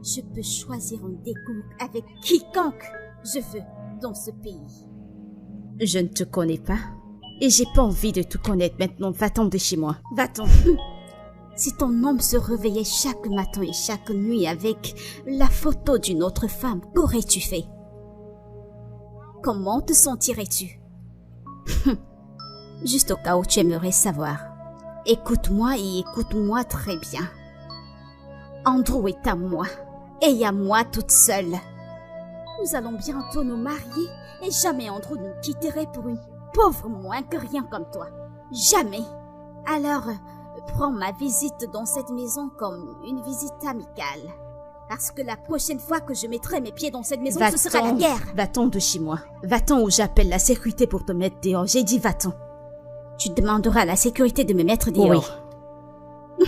je peux choisir un décompte avec quiconque je veux dans ce pays. Je ne te connais pas et j'ai pas envie de te connaître maintenant. Va-t'en de chez moi. Va-t'en. Si ton homme se réveillait chaque matin et chaque nuit avec la photo d'une autre femme, qu'aurais-tu fait? Comment te sentirais-tu? Juste au cas où tu aimerais savoir. Écoute-moi et écoute-moi très bien. Andrew est à moi et à moi toute seule. Nous allons bientôt nous marier et jamais Andrew ne nous quitterait pour une pauvre moins que rien comme toi. Jamais. Alors, prends ma visite dans cette maison comme une visite amicale. Parce que la prochaine fois que je mettrai mes pieds dans cette maison, ce sera la guerre. Va-t'en de chez moi. Va-t'en où j'appelle la sécurité pour te mettre dehors. J'ai dit va-t'en. Tu demanderas à la sécurité de me mettre dehors. Oui.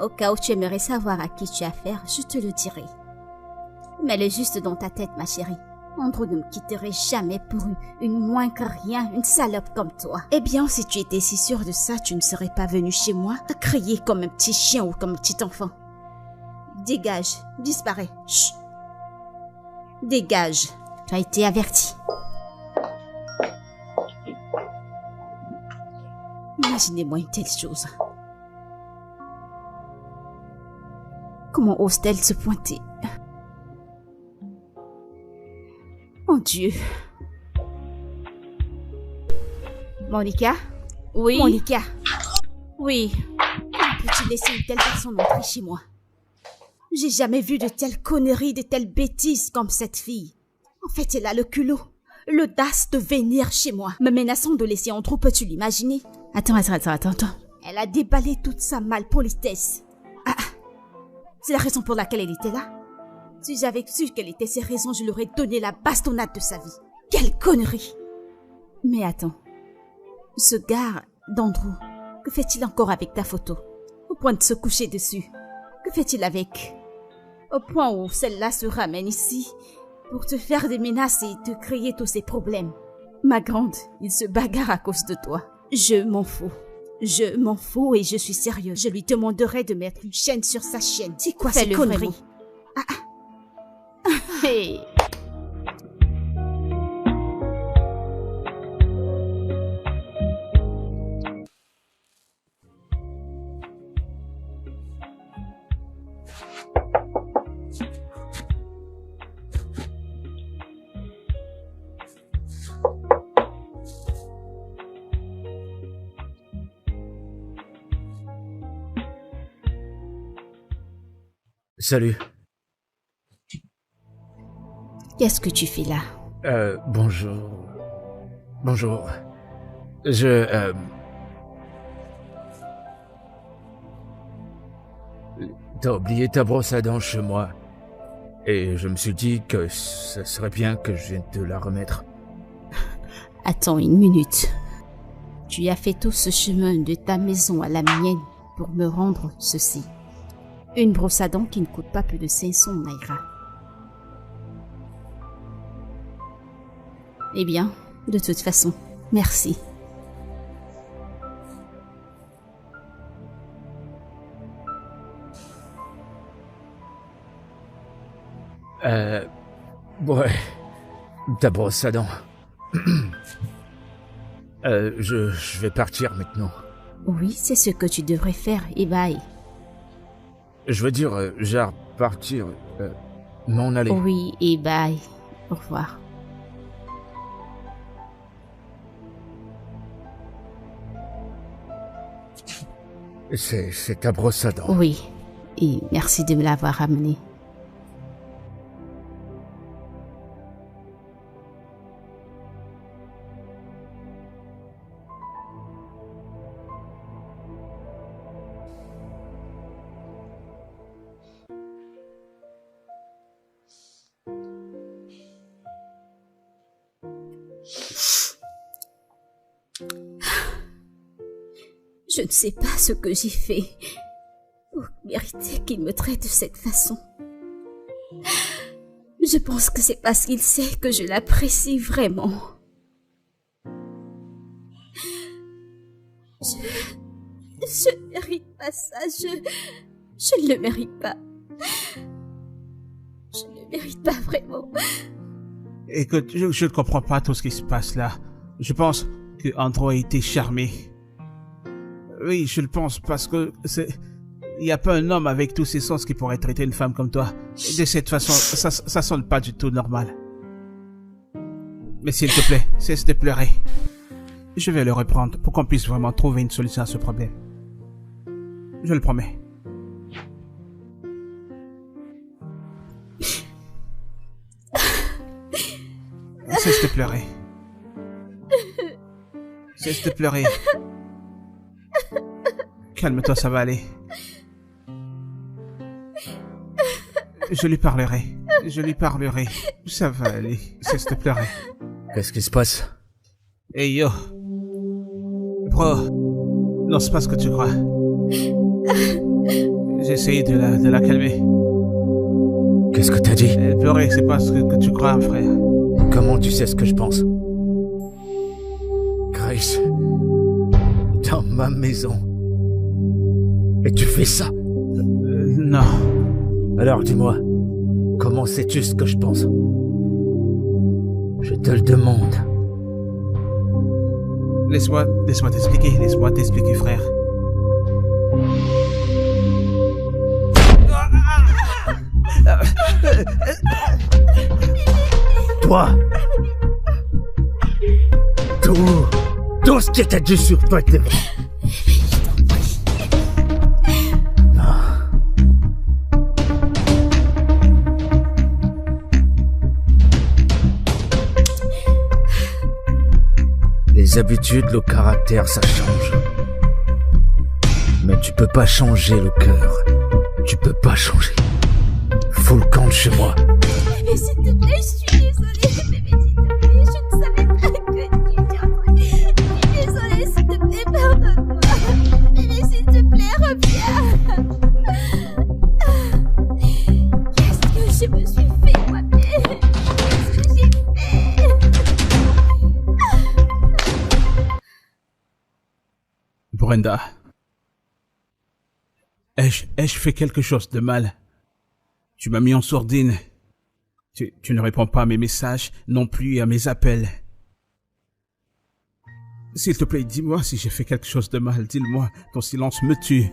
Au cas où tu aimerais savoir à qui tu as affaire, je te le dirai. Mets-le juste dans ta tête, ma chérie. Andrew ne me quitterait jamais pour une moins que rien, une salope comme toi. Eh bien, si tu étais si sûre de ça, tu ne serais pas venu chez moi à crier comme un petit chien ou comme un petit enfant. Dégage, disparais. Chut. Dégage, tu as été averti. Imaginez-moi une telle chose. Comment ose-t-elle se pointer? Mon Dieu, Monica? Oui? Monica, Oui. comment peux-tu laisser une telle personne entrer chez moi? J'ai jamais vu de telles conneries, de telles bêtises comme cette fille. En fait, elle a le culot, l'audace de venir chez moi, me menaçant de laisser en trou, peux-tu l'imaginer? Attends. Elle a déballé toute sa malpolitesse. C'est la raison pour laquelle elle était là. Si j'avais su quelles étaient ses raisons, je lui aurais donné la bastonnade de sa vie. Quelle connerie! Mais attends. Ce gars d'Andrew, que fait-il encore avec ta photo? Au point de se coucher dessus. Que fait-il avec? Au point où celle-là se ramène ici pour te faire des menaces et te créer tous ces problèmes. Ma grande, il se bagarre à cause de toi. Je m'en fous. Je m'en fous et je suis sérieux. Je lui demanderai de mettre une chaîne sur sa chaîne. C'est quoi ces conneries? Hey. Salut. Qu'est-ce que tu fais là? Bonjour. T'as oublié ta brosse à dents chez moi. Et je me suis dit que ce serait bien que je vienne te la remettre. Attends une minute. Tu as fait tout ce chemin de ta maison à la mienne pour me rendre ceci. Une brosse à dents qui ne coûte pas plus de 500 naira. Eh bien, de toute façon, merci. Ouais. Ta brosse à dents. Je vais partir maintenant. Oui, c'est ce que tu devrais faire, et bye. Je veux dire, genre, partir, m'en aller. Oui, et bye. Au revoir. C'est ta brosse à dents. Oui, et merci de me l'avoir ramené. Je ne sais pas ce que j'ai fait pour mériter qu'il me traite de cette façon. Je pense que c'est parce qu'il sait que je l'apprécie vraiment. Je ne mérite pas ça, je ne le mérite pas. Je ne le mérite pas vraiment. Écoute, je ne comprends pas tout ce qui se passe là. Je pense que Andrew a été charmé. Oui, je le pense parce que il n'y a pas un homme avec tous ses sens qui pourrait traiter une femme comme toi. De cette façon, ça sonne pas du tout normal. Mais s'il te plaît, cesse de pleurer. Je vais le reprendre pour qu'on puisse vraiment trouver une solution à ce problème. Je le promets. Cesse de pleurer. Cesse de pleurer. Calme-toi, ça va aller. Je lui parlerai. Ça va aller. Cesse de pleurer. Qu'est-ce qui se passe? Hey yo. Bro. Non, c'est pas ce que tu crois. J'ai essayé de la calmer. Qu'est-ce que t'as dit? Elle pleurait, c'est pas ce que tu crois, frère. Comment tu sais ce que je pense? Grace. Dans ma maison. Et tu fais ça? Non. Alors dis-moi, comment sais-tu ce que je pense? Je te le demande. Laisse-moi t'expliquer, frère. Toi! Tout tout ce qui était dû sur toi était vrai. Non. Les habitudes, le caractère, ça change. Mais tu peux pas changer le cœur. Tu peux pas changer. Faut le camp de chez moi. Bébé, s'il te plaît, je suis désolée. Bébé, s'il te plaît, je ne savais pas que tu viendrais. Je suis désolée, s'il te plaît, pardonne-moi. Bébé, s'il te plaît, reviens. Qu'est-ce que je me suis fait, moi-même? Qu'est-ce que j'ai fait? Brenda, ai-je fait quelque chose de mal? Tu m'as mis en sourdine. Tu ne réponds pas à mes messages, non plus à mes appels. S'il te plaît, dis-moi si j'ai fait quelque chose de mal. Dis-le-moi, ton silence me tue.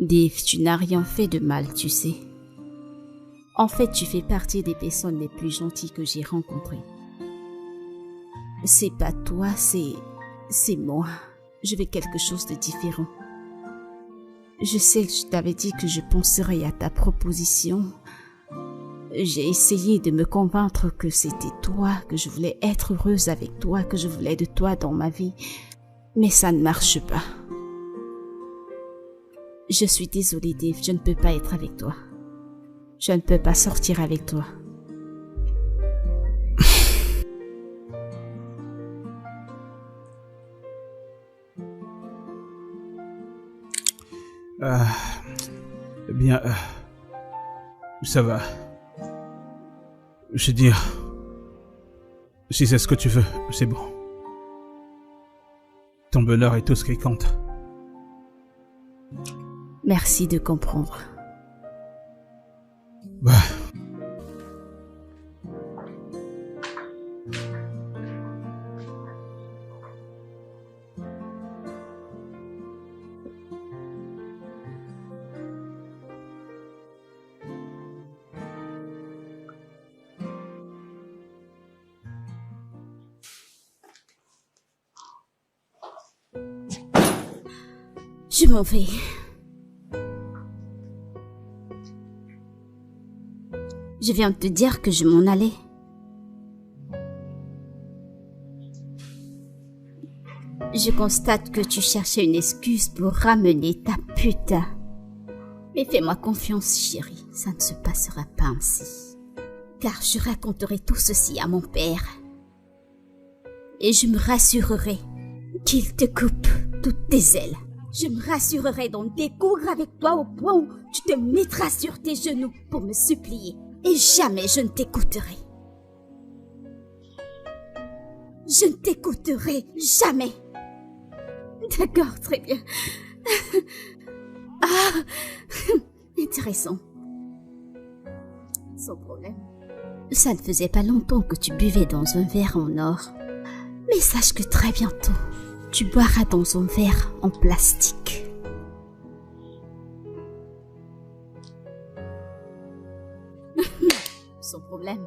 Dave, tu n'as rien fait de mal, tu sais. En fait, tu fais partie des personnes les plus gentilles que j'ai rencontrées. C'est pas toi, c'est moi. Je veux quelque chose de différent. Je sais que je t'avais dit que je penserais à ta proposition. J'ai essayé de me convaincre que c'était toi, que je voulais être heureuse avec toi, que je voulais de toi dans ma vie. Mais ça ne marche pas. Je suis désolée, Dave, je ne peux pas être avec toi. Je ne peux pas sortir avec toi. Eh bien, ça va. Je veux dire, si c'est ce que tu veux, c'est bon. Ton bonheur est tout ce qui compte. Merci de comprendre. Bah. Je m'en vais. Je viens de te dire que je m'en allais. Je constate que tu cherchais une excuse pour ramener ta putain. Mais fais-moi confiance, chérie, ça ne se passera pas ainsi. Car je raconterai tout ceci à mon père. Et je me rassurerai qu'il te coupe toutes tes ailes. Je me rassurerai d'en découdre avec toi au point où tu te mettras sur tes genoux pour me supplier. Et jamais je ne t'écouterai. Je ne t'écouterai jamais. D'accord, très bien. Ah, intéressant. Sans problème. Ça ne faisait pas longtemps que tu buvais dans un verre en or. Mais sache que très bientôt, tu boiras dans un verre en plastique. Sans problème.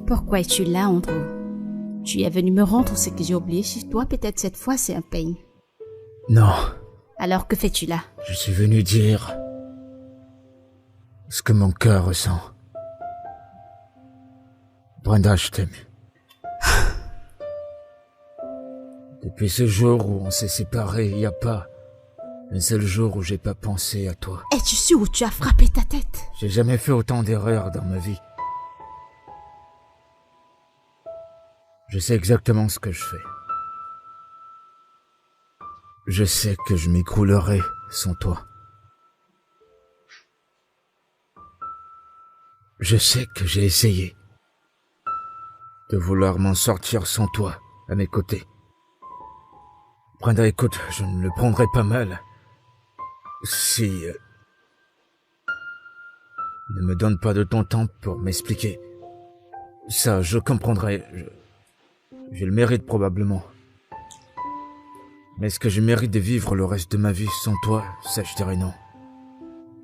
Pourquoi es-tu là, Andrew? Tu es venu me rendre ce que j'ai oublié chez toi, peut-être cette fois c'est un pain. Non. Alors que fais-tu là? Je suis venu dire ce que mon cœur ressent. Brenda, je t'aime. Depuis ce jour où on s'est séparés, il n'y a pas un seul jour où j'ai pas pensé à toi. Es-tu sûr où tu as frappé ta tête? J'ai jamais fait autant d'erreurs dans ma vie. Je sais exactement ce que je fais. Je sais que je m'écroulerai sans toi. Je sais que j'ai essayé de vouloir m'en sortir sans toi à mes côtés. Brenda, écoute, je ne le prendrai pas mal, Si... ne me donne pas de ton temps pour m'expliquer. Ça, je comprendrai. Je le mérite probablement. Mais est-ce que je mérite de vivre le reste de ma vie sans toi? Ça, je dirais non.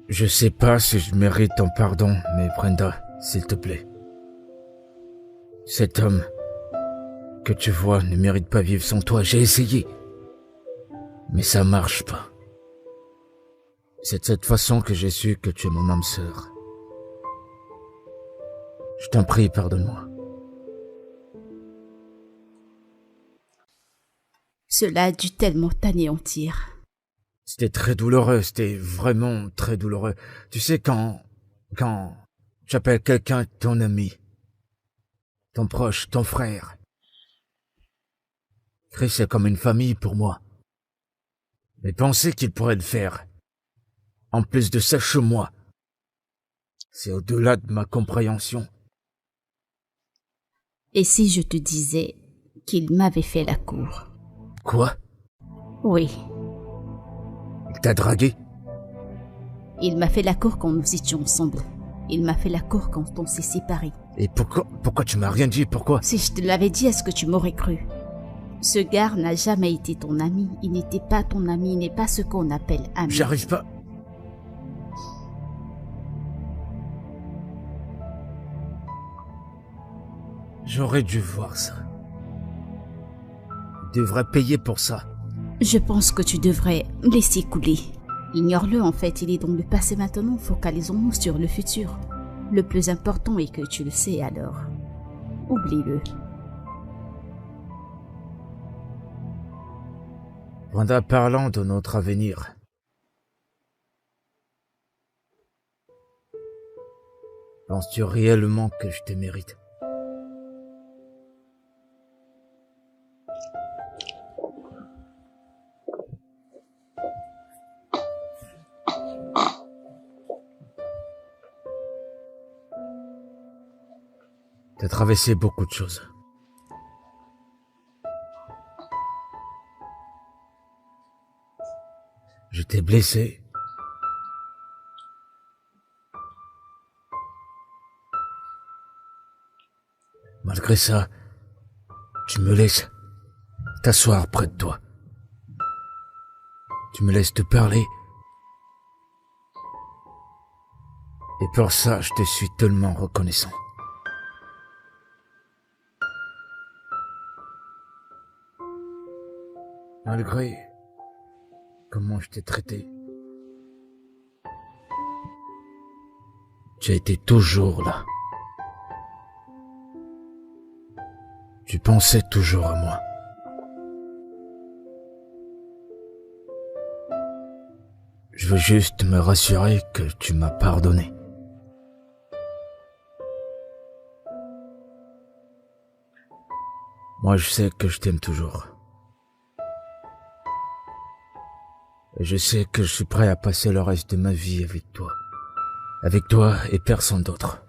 Je sais pas si je mérite ton pardon, mais Brenda, s'il te plaît. Cet homme que tu vois ne mérite pas vivre sans toi. J'ai essayé. Mais ça marche pas. C'est de cette façon que j'ai su que tu es mon âme sœur. Je t'en prie, pardonne-moi. Cela a dû tellement t'anéantir. C'était très douloureux, c'était vraiment très douloureux. Tu sais, quand j'appelle quelqu'un ton ami, ton proche, ton frère, Chris est comme une famille pour moi. Mais penser qu'il pourrait le faire, en plus de ça chez moi, c'est au-delà de ma compréhension. Et si je te disais qu'il m'avait fait la cour? Quoi? Oui, Il t'a dragué? il m'a fait la cour quand nous étions ensemble. Il m'a fait la cour quand on s'est séparés. Et pourquoi tu m'as rien dit? Pourquoi? Si je te l'avais dit, est-ce que tu m'aurais cru? Ce gars n'a jamais été ton ami. Il n'était pas ton ami, il n'est pas ce qu'on appelle ami. J'arrive pas. J'aurais dû voir ça. Tu devrais payer pour ça. Je pense que tu devrais laisser couler. Ignore-le en fait, il est dans le passé maintenant, focalisons-nous sur le futur. Le plus important est que tu le sais alors. Oublie-le. Brenda, parlant de notre avenir. Penses-tu réellement que je te mérite? T'as traversé beaucoup de choses. Je t'ai blessé. Malgré ça, tu me laisses t'asseoir près de toi. Tu me laisses te parler. Et pour ça, je te suis tellement reconnaissant. Malgré comment je t'ai traité, tu as été toujours là. Tu pensais toujours à moi. Je veux juste me rassurer que tu m'as pardonné. Moi, je sais que je t'aime toujours. Et je sais que je suis prêt à passer le reste de ma vie avec toi. Avec toi et personne d'autre.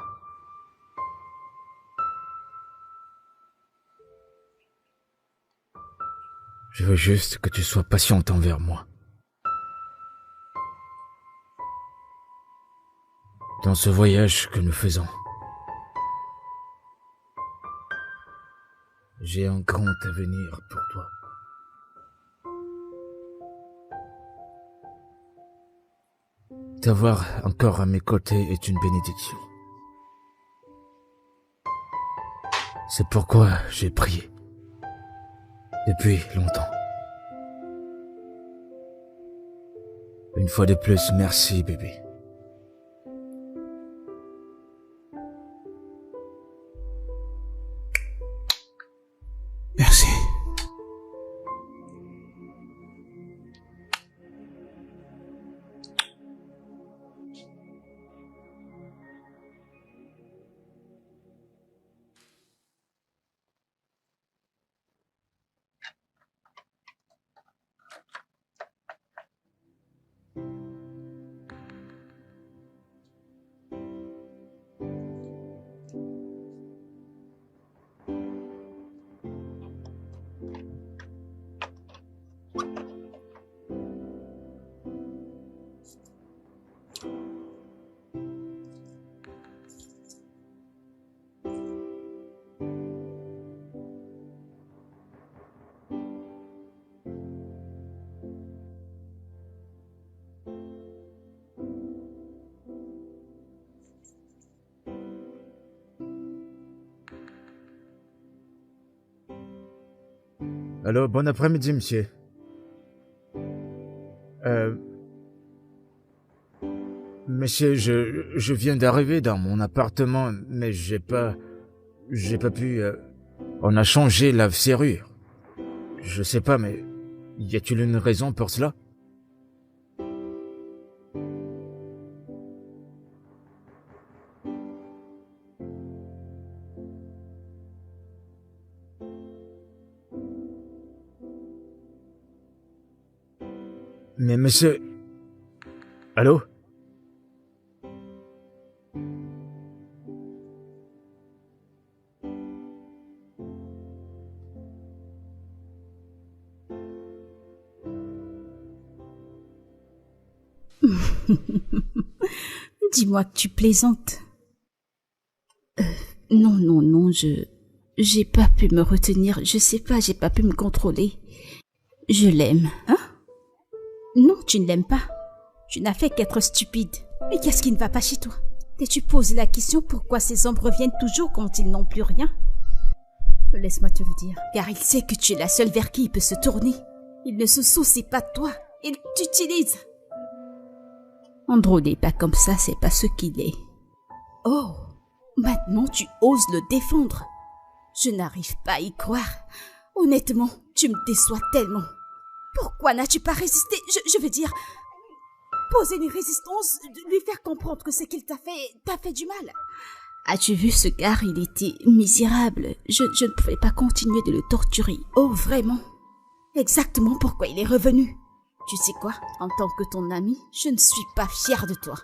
Je veux juste que tu sois patiente envers moi. Dans ce voyage que nous faisons, j'ai un grand avenir pour toi. T'avoir encore à mes côtés est une bénédiction. C'est pourquoi j'ai prié. Depuis longtemps. Une fois de plus, merci bébé. Merci. Allô, bon après-midi, monsieur. Monsieur, je viens d'arriver dans mon appartement, mais j'ai pas pu... on a changé la serrure. Je sais pas, mais y a-t-il une raison pour cela? Mais monsieur... Allô? Dis-moi que tu plaisantes. Non, j'ai pas pu me retenir, je sais pas, j'ai pas pu me contrôler. Je l'aime. Hein? Non, tu ne l'aimes pas. Tu n'as fait qu'être stupide. Mais qu'est-ce qui ne va pas chez toi? T'es-tu posé la question pourquoi ces hommes reviennent toujours quand ils n'ont plus rien? Laisse-moi te le dire, car il sait que tu es la seule vers qui il peut se tourner. Il ne se soucie pas de toi, il t'utilise. Andrew n'est pas comme ça, c'est pas ce qu'il est. Oh, maintenant tu oses le défendre. Je n'arrive pas à y croire. Honnêtement, tu me déçois tellement. Pourquoi n'as-tu pas résisté? Je veux dire, poser une résistance, lui faire comprendre que ce qu'il t'a fait du mal. As-tu vu ce gars? Il était misérable. Je ne pouvais pas continuer de le torturer. Oh, vraiment? Exactement pourquoi il est revenu. Tu sais quoi? En tant que ton ami, je ne suis pas fière de toi.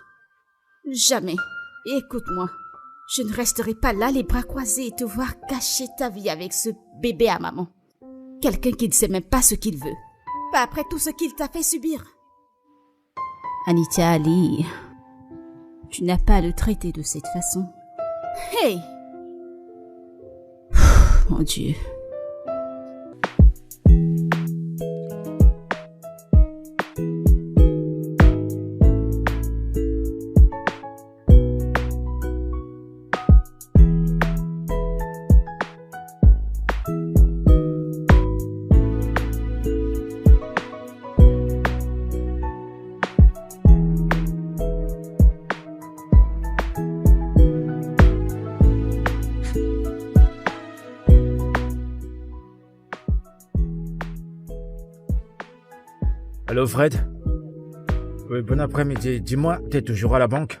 Jamais. Et écoute-moi, je ne resterai pas là les bras croisés et te voir cacher ta vie avec ce bébé à maman. Quelqu'un qui ne sait même pas ce qu'il veut. Pas après tout ce qu'il t'a fait subir. Anita Ali, tu n'as pas à le traiter de cette façon. Hey! Mon Dieu. Allô, Fred? Oui, bon après-midi. Dis-moi, t'es toujours à la banque?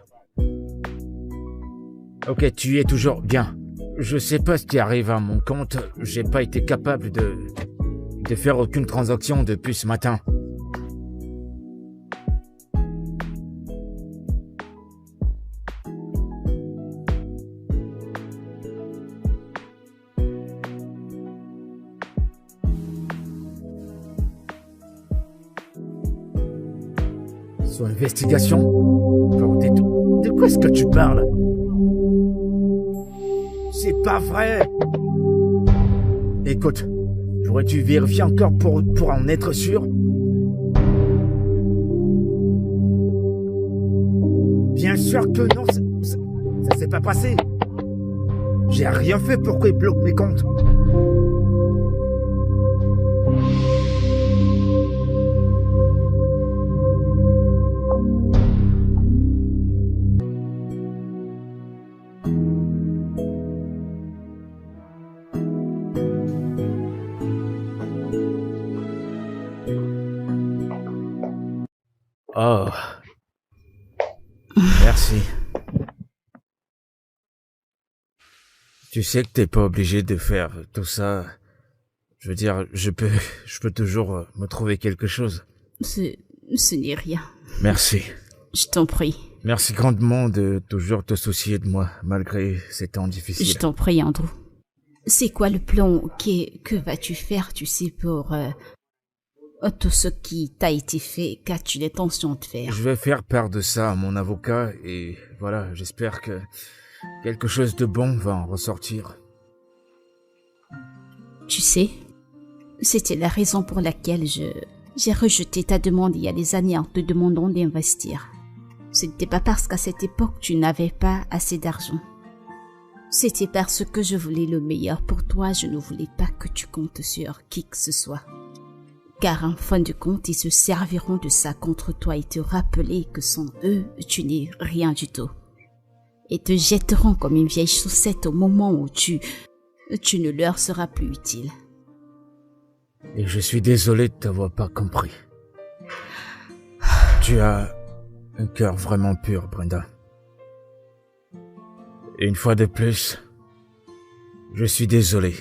Ok, tu y es toujours bien. Je sais pas ce qui arrive à mon compte. J'ai pas été capable de faire aucune transaction depuis ce matin. Son investigation? De quoi est-ce que tu parles? C'est pas vrai! Écoute, pourrais-tu vérifier encore pour en être sûr? Bien sûr que non, ça s'est pas passé. J'ai rien fait pour qu'il bloque mes comptes. Oh. Merci. Tu sais que t'es pas obligé de faire tout ça. Je veux dire, je peux toujours me trouver quelque chose. Ce n'est rien. Merci. Je t'en prie. Merci grandement de toujours te soucier de moi, malgré ces temps difficiles. Je t'en prie, Andrew. C'est quoi le plan? Que vas-tu faire, tu sais, pour tout ce qui t'a été fait? Qu'as-tu l'intention de faire? Je vais faire part de ça à mon avocat et voilà, j'espère que quelque chose de bon va en ressortir. Tu sais, c'était la raison pour laquelle j'ai rejeté ta demande il y a des années en te demandant d'investir. Ce n'était pas parce qu'à cette époque tu n'avais pas assez d'argent. C'était parce que je voulais le meilleur pour toi, je ne voulais pas que tu comptes sur qui que ce soit. Car en fin de compte, ils se serviront de ça contre toi et te rappeler que sans eux, tu n'es rien du tout. Et te jetteront comme une vieille chaussette au moment où tu ne leur seras plus utile. Et je suis désolé de t'avoir pas compris. Tu as un cœur vraiment pur, Brenda. Et une fois de plus, je suis désolé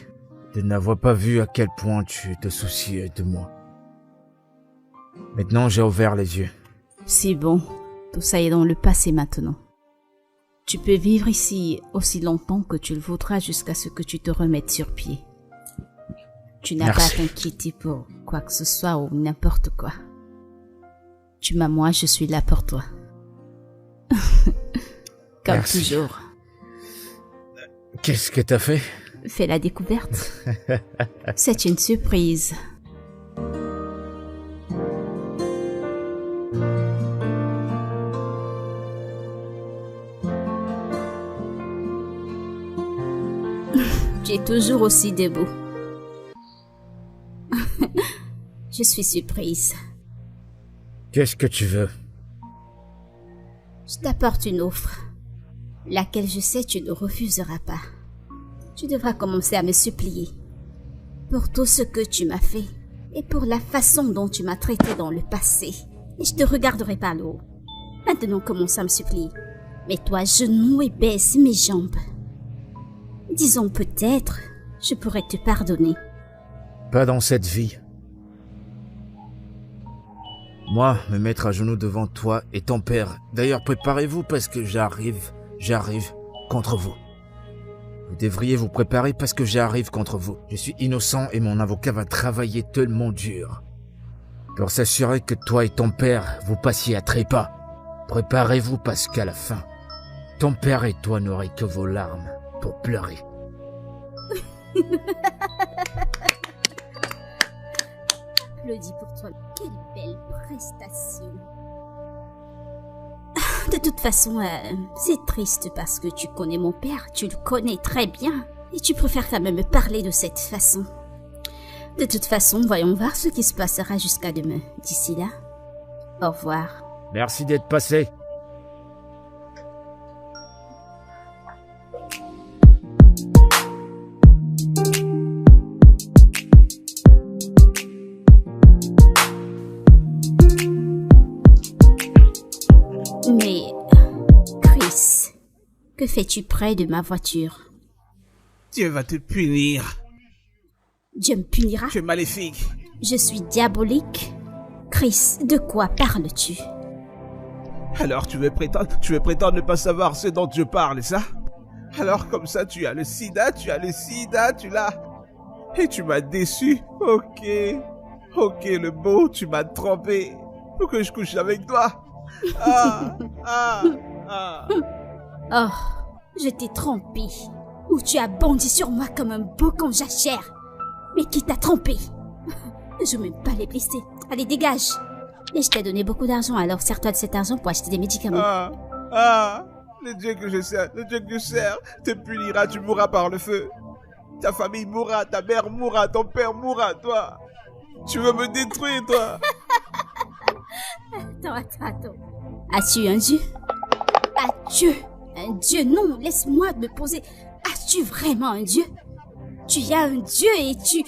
de n'avoir pas vu à quel point tu te souciais de moi. Maintenant, j'ai ouvert les yeux. C'est bon, tout ça est dans le passé maintenant. Tu peux vivre ici aussi longtemps que tu le voudras jusqu'à ce que tu te remettes sur pied. Tu n'as pas à t'inquiéter pour quoi que ce soit ou n'importe quoi. Tu m'as, moi, je suis là pour toi. Comme Merci. toujours. Qu'est-ce que t'as fait? Fais la découverte. C'est une surprise. Tu es toujours aussi debout. Je suis surprise. Qu'est-ce que tu veux? Je t'apporte une offre, laquelle je sais tu ne refuseras pas. Tu devras commencer à me supplier pour tout ce que tu m'as fait et pour la façon dont tu m'as traité dans le passé. Et je te regarderai par le haut. Maintenant, commence à me supplier. Mets-toi à genoux et baisse mes jambes. Disons peut-être, je pourrais te pardonner. Pas dans cette vie. Moi, me mettre à genoux devant toi et ton père. D'ailleurs, préparez-vous parce que j'arrive contre vous. Vous devriez vous préparer parce que j'arrive contre vous. Je suis innocent et mon avocat va travailler tellement dur pour s'assurer que toi et ton père, vous passiez à trépas. Préparez-vous parce qu'à la fin, ton père et toi n'aurez que vos larmes pour pleurer. Applaudis pour toi. Quelle belle prestation. De toute façon, c'est triste parce que tu connais mon père, tu le connais très bien, et tu préfères quand même me parler de cette façon. De toute façon, voyons voir ce qui se passera jusqu'à demain. D'ici là, au revoir. Merci d'être passé. Mais, Chris, que fais-tu près de ma voiture? Dieu va te punir. Dieu me punira? Tu es maléfique. Je suis diabolique? Chris, de quoi parles-tu? Alors tu veux prétendre ne pas savoir ce dont je parle, ça? Alors comme ça tu as le sida, tu l'as. Et tu m'as déçu. Ok, le beau, tu m'as trompé pour que je couche avec toi. Oh, je t'ai trompé. Ou tu as bondi sur moi comme un bouc en jachère. Mais qui t'a trompé? Je m'aime pas les blessés. Allez, dégage. Et je t'ai donné beaucoup d'argent, alors sers-toi de cet argent pour acheter des médicaments. Le Dieu que je sers te punira, tu mourras par le feu. Ta famille mourra, ta mère mourra, ton père mourra, toi. Tu veux me détruire, toi. Attends. As-tu un Dieu? Un Dieu, non, laisse-moi me poser. As-tu vraiment un Dieu? Tu as un Dieu et tu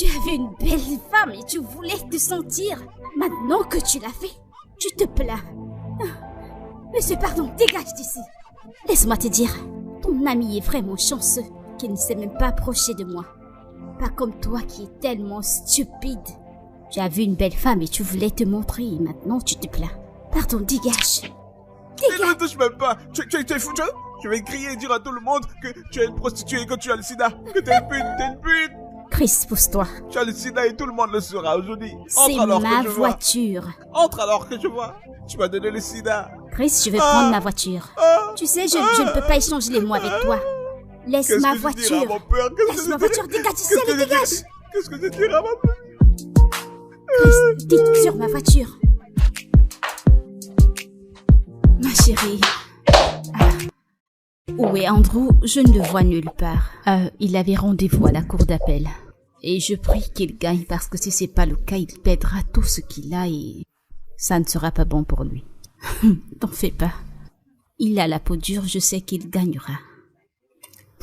avais une belle femme et tu voulais te sentir. Maintenant que tu l'as fait, tu te plains. Monsieur, pardon, dégage d'ici. Laisse-moi te dire, ton ami est vraiment chanceux qu'il ne s'est même pas approché de moi. Pas comme toi qui es tellement stupide. Tu as vu une belle femme et tu voulais te montrer et maintenant tu te plains. Pardon, dégage. Ne me touche même pas. Tu es foutu? Je vais crier et dire à tout le monde que tu es une prostituée et que tu as le sida. Que t'es une pute. Chris, pousse-toi. Tu as le sida et tout le monde le saura aujourd'hui. C'est ma voiture. Entre alors que je vois. Tu m'as donné le sida. Chris, je vais prendre ma voiture. Tu sais, je ne peux pas échanger les mots avec toi. Laisse ma voiture. Laisse ma voiture, dégage ici, allez, dégage. Qu'est-ce que je dirais à mon père? Chris, dis sur ma voiture. Ma chérie. Où est Andrew? Je ne le vois nulle part. Il avait rendez-vous à la cour d'appel. Et je prie qu'il gagne parce que si c'est pas le cas, il perdra tout ce qu'il a et ça ne sera pas bon pour lui. T'en fais pas. Il a la peau dure, je sais qu'il gagnera.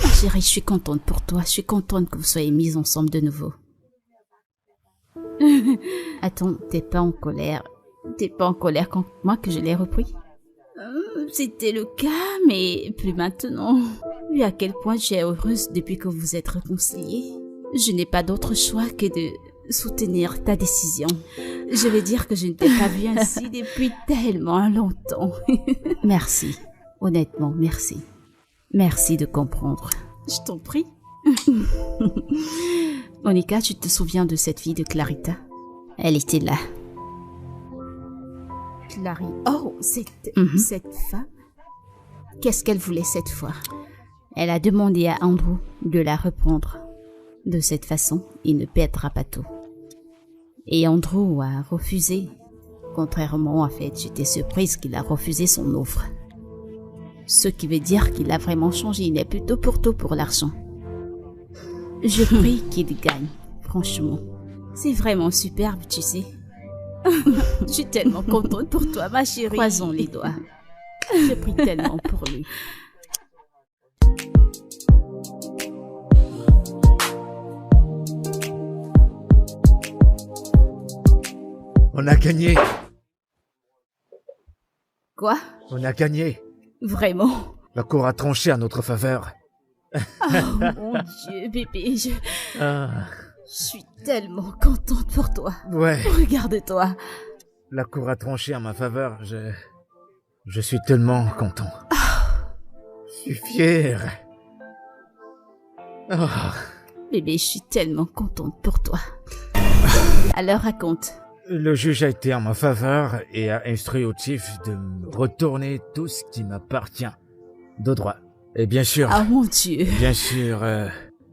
Ma chérie, je suis contente pour toi. Je suis contente que vous soyez mis ensemble de nouveau. Attends, t'es pas en colère? T'es pas en colère contre moi que je l'ai repris? C'était le cas, mais plus maintenant. Vu à quel point j'ai heureuse depuis que vous êtes réconciliés. Je n'ai pas d'autre choix que de soutenir ta décision. Je vais dire que je ne t'ai pas vu ainsi depuis tellement longtemps. Merci. Honnêtement, merci. Merci de comprendre. Je t'en prie. Monica, tu te souviens de cette fille de Clarita? Elle était là. Clary. Oh, cette femme? Qu'est-ce qu'elle voulait cette fois? Elle a demandé à Andrew de la reprendre. De cette façon, il ne perdra pas tout. Et Andrew a refusé. Contrairement, en fait, j'étais surprise qu'il a refusé son offre. Ce qui veut dire qu'il a vraiment changé. Il est plutôt pour tout pour l'argent. Je prie qu'il gagne, franchement. C'est vraiment superbe, tu sais. Je suis tellement contente pour toi, ma chérie. Croisons les doigts. Je prie tellement pour lui. On a gagné. Quoi? On a gagné. Vraiment? La cour a tranché à notre faveur. Oh mon Dieu, bébé, je Ah, suis tellement contente pour toi. ouais. Regarde-toi. La cour a tranché en ma faveur. Je suis tellement content. Je suis fier. Oh. Bébé, je suis tellement contente pour toi. Alors raconte. Le juge a été en ma faveur et a instruit au chief de me retourner tout ce qui m'appartient de droit. Et bien sûr, Oh mon Dieu. bien sûr,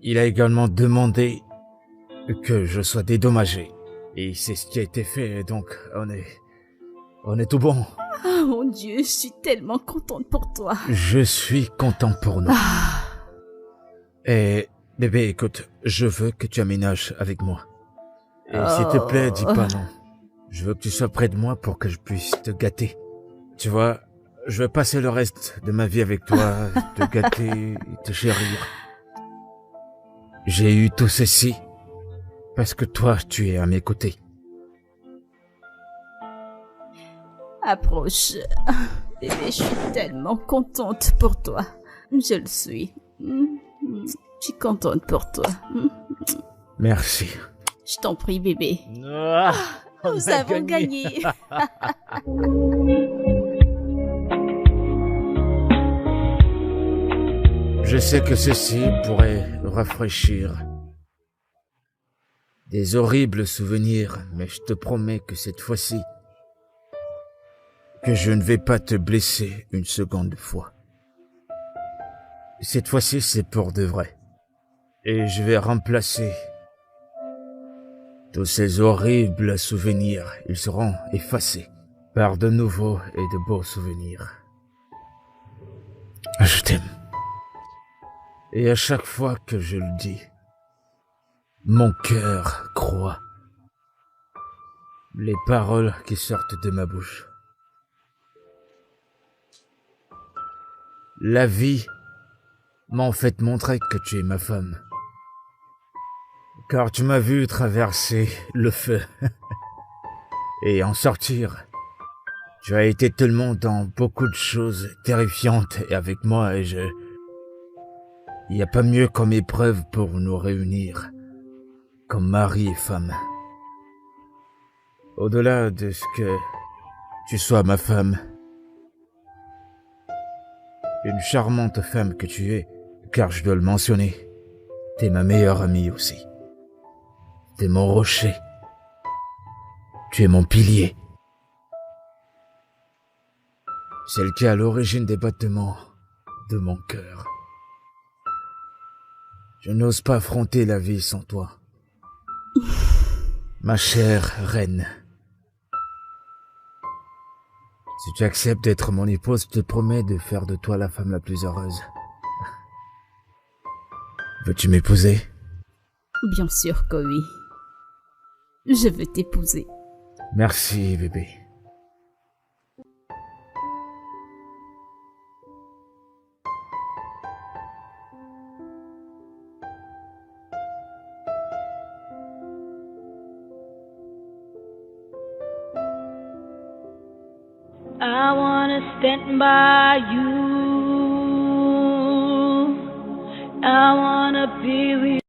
il a également demandé que je sois dédommagé. Et c'est ce qui a été fait, donc on est tout bon. Oh mon Dieu, je suis tellement contente pour toi. Je suis content pour nous. Et bébé, écoute, je veux que tu aménages avec moi. Et s'il te plaît, dis pas non. Je veux que tu sois près de moi pour que je puisse te gâter. Tu vois, je vais passer le reste de ma vie avec toi, te gâter et te chérir. J'ai eu tout ceci parce que toi, tu es à mes côtés. Approche. Bébé, je suis tellement contente pour toi. Je le suis. Je suis contente pour toi. Merci. Je t'en prie, bébé. Ah, Nous avons gagné. Je sais que ceci pourrait rafraîchir des horribles souvenirs, mais je te promets que cette fois-ci, que je ne vais pas te blesser une seconde fois. Cette fois-ci, c'est pour de vrai. Et je vais remplacer tous ces horribles souvenirs. Ils seront effacés par de nouveaux et de beaux souvenirs. Je t'aime. Et à chaque fois que je le dis, mon cœur croit les paroles qui sortent de ma bouche. La vie m'a en fait montré que tu es ma femme. Car tu m'as vu traverser le feu et en sortir. Tu as été tellement dans beaucoup de choses terrifiantes et avec moi et il n'y a pas mieux comme épreuve pour nous réunir, comme mari et femme. Au-delà de ce que tu sois ma femme, une charmante femme que tu es, car je dois le mentionner, t'es ma meilleure amie aussi. T'es mon rocher. Tu es mon pilier. Celle qui est à l'origine des battements de mon cœur. Je n'ose pas affronter la vie sans toi. Ma chère reine. Si tu acceptes d'être mon épouse, je te promets de faire de toi la femme la plus heureuse Veux-tu m'épouser? Bien sûr que oui. Je veux t'épouser. Merci, bébé. I wanna stand by you. I wanna be with you.